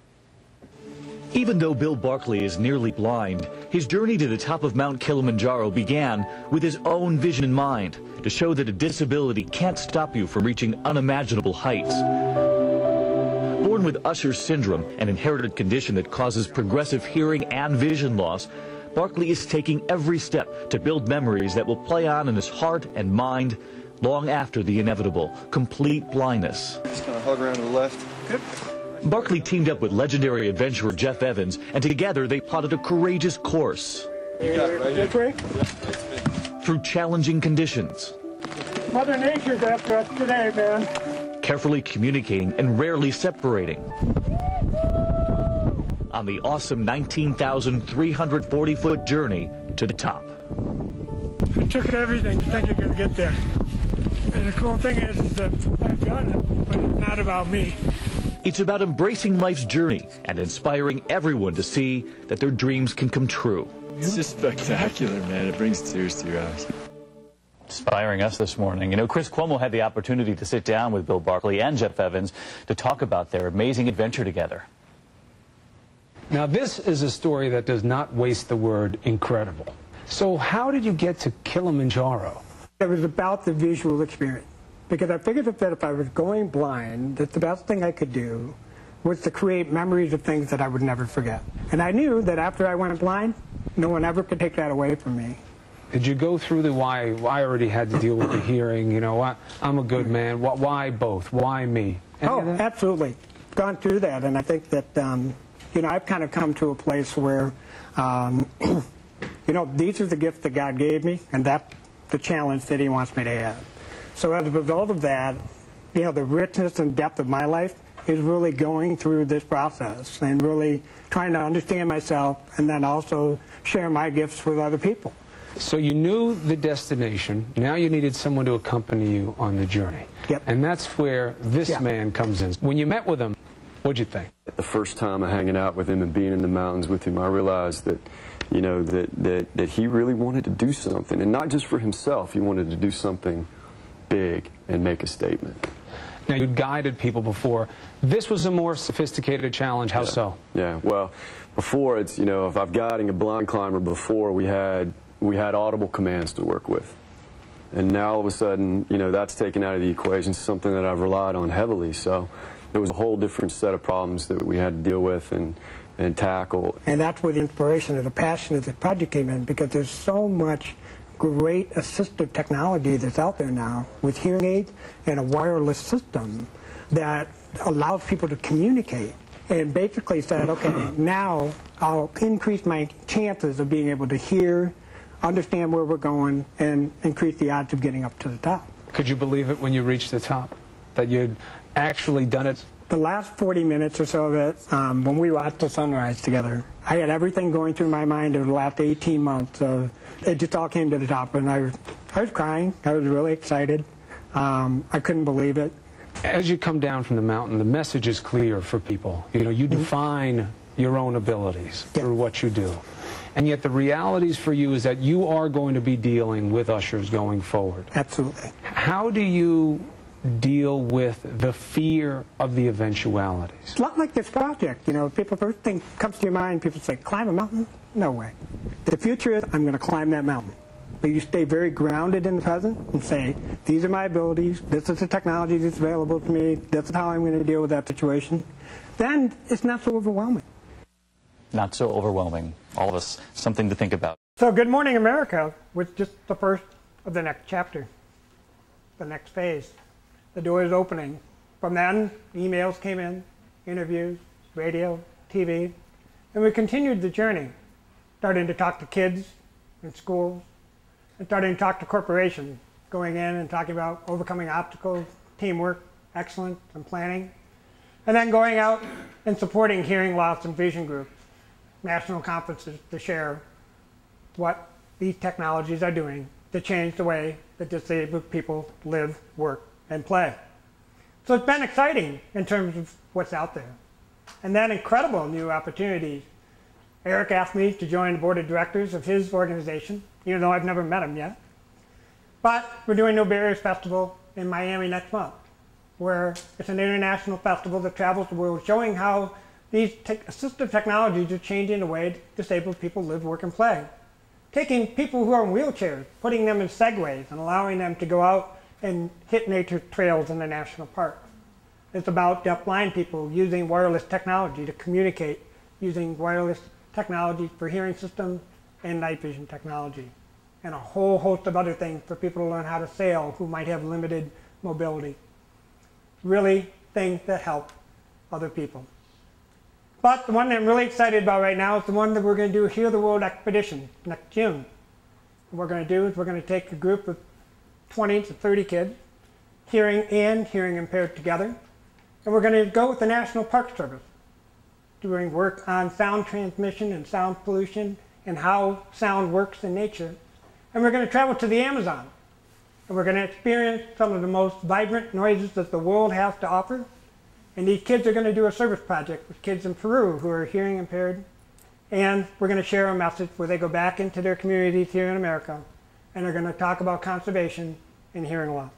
Even though Bill Barkeley is nearly blind, his journey to the top of Mount Kilimanjaro began with his own vision in mind, to show that a disability can't stop you from reaching unimaginable heights. Born with Usher's syndrome, an inherited condition that causes progressive hearing and vision loss, Barkeley is taking every step to build memories that will play on in his heart and mind long after the inevitable, complete blindness. Just kind of hug around to the left. Good. Barkeley teamed up with legendary adventurer Jeff Evans, and together they plotted a courageous course. You got it right here. Through challenging conditions. Mother Nature's after us today, man. Carefully communicating and rarely separating. On the awesome 19,340-foot journey to the top. It took everything to think you could get there. And the cool thing is that I've done it, but it's not about me. It's about embracing life's journey and inspiring everyone to see that their dreams can come true. It's just spectacular, man. It brings tears to your eyes. Inspiring us this morning. You know, Chris Cuomo had the opportunity to sit down with Bill Barkeley and Jeff Evans to talk about their amazing adventure together. Now, this is a story that does not waste the word incredible. So how did you get to Kilimanjaro? It was about the visual experience. Because I figured that if I was going blind, that the best thing I could do was to create memories of things that I would never forget. And I knew that after I went blind, no one ever could take that away from me. Did you go through the why? I already had to deal with the hearing, you know, I'm a good man. Why both? Why me? Oh, absolutely. Gone through that. And I think that, you know, I've kind of come to a place where, you know, these are the gifts that God gave me, and that's the challenge that he wants me to have. So as a result of that, you know, the richness and depth of my life is really going through this process and really trying to understand myself and then also share my gifts with other people. So you knew the destination. Now you needed someone to accompany you on the journey. Yep. And that's where this man comes in. When you met with him, what'd you think? The first time of hanging out with him and being in the mountains with him, I realized that, you know, that he really wanted to do something. And not just for himself. He wanted to do something big and make a statement. Now, you'd guided people before. This was a more sophisticated challenge. How so? Yeah, well, before it's, you know, if I'm guiding a blind climber before, we had audible commands to work with. And now all of a sudden, you know, that's taken out of the equation, something that I've relied on heavily. So there was a whole different set of problems that we had to deal with and tackle. And that's where the inspiration and the passion of the project came in, because there's so much great assistive technology that's out there now with hearing aids and a wireless system that allows people to communicate, and basically said, okay, now I'll increase my chances of being able to hear, understand where we're going, and increase the odds of getting up to the top. Could you believe it when you reached the top, that you'd actually done it? The last 40 minutes or so of it, when we watched the sunrise together, I had everything going through my mind over the last 18 months. It just all came to the top, and I was crying. I was really excited. I couldn't believe it. As you come down from the mountain, the message is clear for people. You know, you define your own abilities through what you do. And yet the realities for you is that you are going to be dealing with ushers going forward. Absolutely. How do you deal with the fear of the eventualities? It's a lot like this project. You know, people, first thing comes to your mind, people say, climb a mountain? No way. The future is, I'm going to climb that mountain. But you stay very grounded in the present and say, these are my abilities, this is the technology that's available to me, this is how I'm going to deal with that situation. Then it's not so overwhelming. Not so overwhelming. All of us, something to think about. So Good Morning America was just the first of the next chapter, the next phase. The door is opening. From then, emails came in, interviews, radio, TV, and we continued the journey, starting to talk to kids in schools, and starting to talk to corporations, going in and talking about overcoming obstacles, teamwork, excellence, and planning, and then going out and supporting hearing loss and vision groups, national conferences to share what these technologies are doing to change the way that disabled people live, work, and play. So it's been exciting in terms of what's out there. and then incredible new opportunities. Eric asked me to join the board of directors of his organization, even though I've never met him yet. But we're doing No Barriers Festival in Miami next month, where it's an international festival that travels the world showing how these assistive technologies are changing the way disabled people live, work, and play. Taking people who are in wheelchairs, putting them in segways, and allowing them to go out and hit nature trails in the national park. It's about deaf-blind people using wireless technology to communicate, using wireless technology for hearing systems and night vision technology, and a whole host of other things for people to learn how to sail who might have limited mobility. Really things that help other people. But the one that I'm really excited about right now is the one that we're going to do Hear the World Expedition next June. What we're going to do is we're going to take a group of 20 to 30 kids, hearing and hearing impaired together, and we're going to go with the National Park Service, doing work on sound transmission and sound pollution and how sound works in nature. And we're going to travel to the Amazon, and we're going to experience some of the most vibrant noises that the world has to offer. And these kids are going to do a service project with kids in Peru who are hearing impaired. And we're going to share a message where they go back into their communities here in America, and they're going to talk about conservation and hearing loss.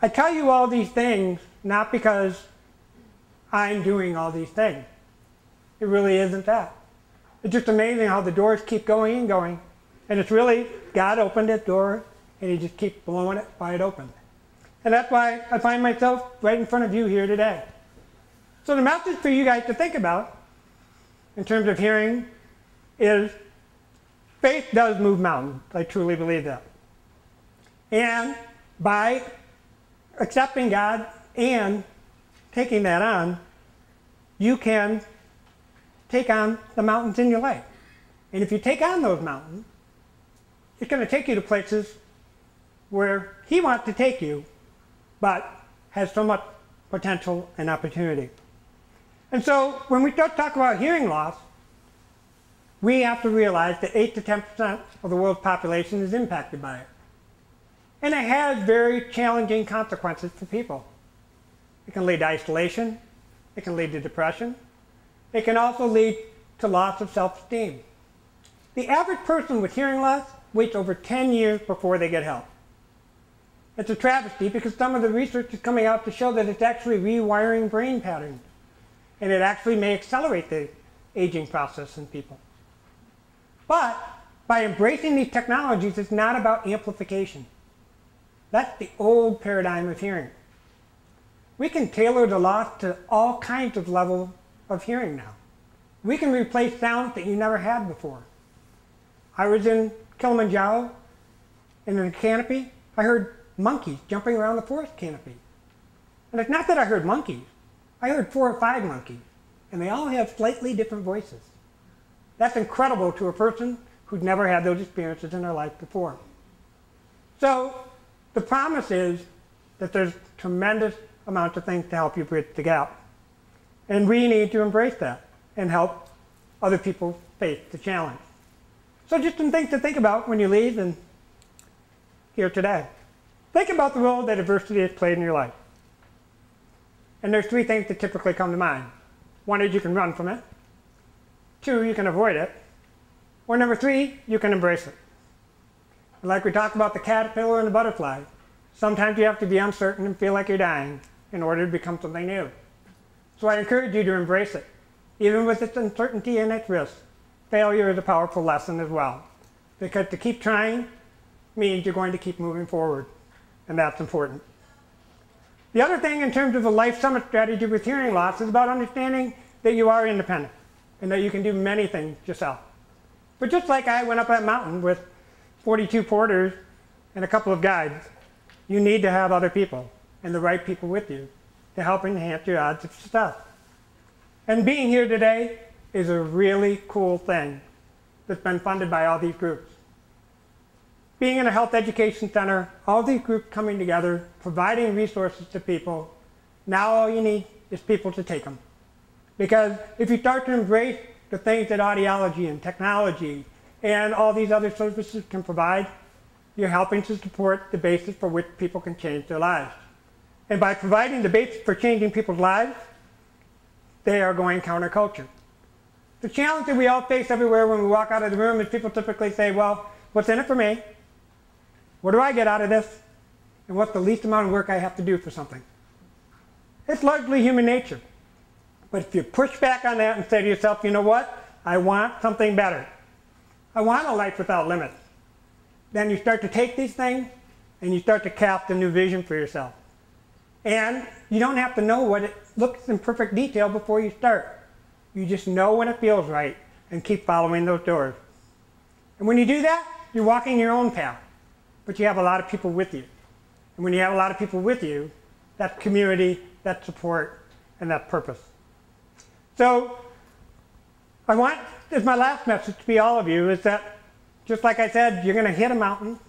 I tell you all these things not because I'm doing all these things. It really isn't that. It's just amazing how the doors keep going and going. And it's really, God opened that door, and he just keeps blowing it wide open. And that's why I find myself right in front of you here today. So the message for you guys to think about in terms of hearing is faith does move mountains. I truly believe that. And by accepting God and taking that on, you can take on the mountains in your life. And if you take on those mountains, it's going to take you to places where he wants to take you, but has so much potential and opportunity. And so when we start talking about hearing loss, we have to realize that 8 to 10% of the world's population is impacted by it. And it has very challenging consequences for people. It can lead to isolation. It can lead to depression. It can also lead to loss of self-esteem. The average person with hearing loss waits over 10 years before they get help. It's a travesty because some of the research is coming out to show that it's actually rewiring brain patterns. And it actually may accelerate the aging process in people. But by embracing these technologies, it's not about amplification. That's the old paradigm of hearing. We can tailor the loss to all kinds of levels of hearing now. We can replace sounds that you never had before. I was in Kilimanjaro, in a canopy. I heard monkeys jumping around the forest canopy. And it's not that I heard monkeys. I heard 4 or 5 monkeys, and they all have slightly different voices. That's incredible to a person who's never had those experiences in their life before. So the promise is that there's tremendous amounts of things to help you bridge the gap. And we need to embrace that and help other people face the challenge. So just some things to think about when you leave and here today. Think about the role that adversity has played in your life. And there's 3 things that typically come to mind. 1 is you can run from it. 2, you can avoid it. Or number 3, you can embrace it. And like we talked about the caterpillar and the butterfly, sometimes you have to be uncertain and feel like you're dying in order to become something new. So I encourage you to embrace it. Even with its uncertainty and its risk, failure is a powerful lesson as well. Because to keep trying means you're going to keep moving forward. And that's important. The other thing in terms of a life summit strategy with hearing loss is about understanding that you are independent and that you can do many things yourself. But just like I went up that mountain with 42 porters and a couple of guides, you need to have other people and the right people with you to help enhance your odds of success. And being here today is a really cool thing that's been funded by all these groups. Being in a health education center, all these groups coming together, providing resources to people, now all you need is people to take them. Because if you start to embrace the things that audiology and technology and all these other services can provide, you're helping to support the basis for which people can change their lives. And by providing the basis for changing people's lives, they are going counterculture. The challenge that we all face everywhere when we walk out of the room is people typically say, well, what's in it for me? What do I get out of this? And what's the least amount of work I have to do for something? It's largely human nature. But if you push back on that and say to yourself, you know what? I want something better. I want a life without limits. Then you start to take these things and you start to cast a new vision for yourself. And you don't have to know what it looks in perfect detail before you start. You just know when it feels right and keep following those doors. And when you do that, you're walking your own path. But you have a lot of people with you. And when you have a lot of people with you, that's community, that's support, and that's purpose. So I want, as my last message to be all of you, is that just like I said, you're going to hit a mountain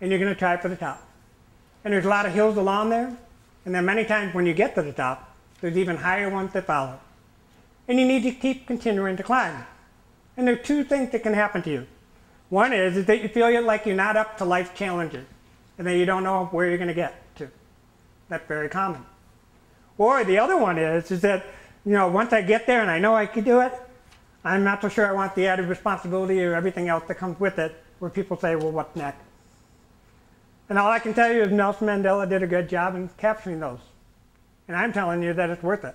and you're going to try for the top. And there's a lot of hills along there. And then many times when you get to the top, there's even higher ones that follow. And you need to keep continuing to climb. And there are two things that can happen to you. One is that you feel like you're not up to life's challenges and that you don't know where you're going to get to. That's very common. Or the other one is that, you know, once I get there and I know I can do it, I'm not so sure I want the added responsibility or everything else that comes with it, where people say, well, what's next? And all I can tell you is Nelson Mandela did a good job in capturing those. And I'm telling you that it's worth it.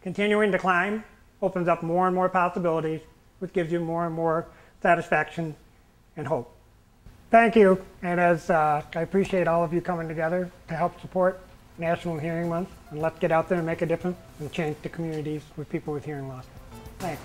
Continuing to climb opens up more and more possibilities, which gives you more and more satisfaction and hope. Thank you, and as I appreciate all of you coming together to help support National Hearing Month, and let's get out there and make a difference and change the communities with people with hearing loss. Thanks.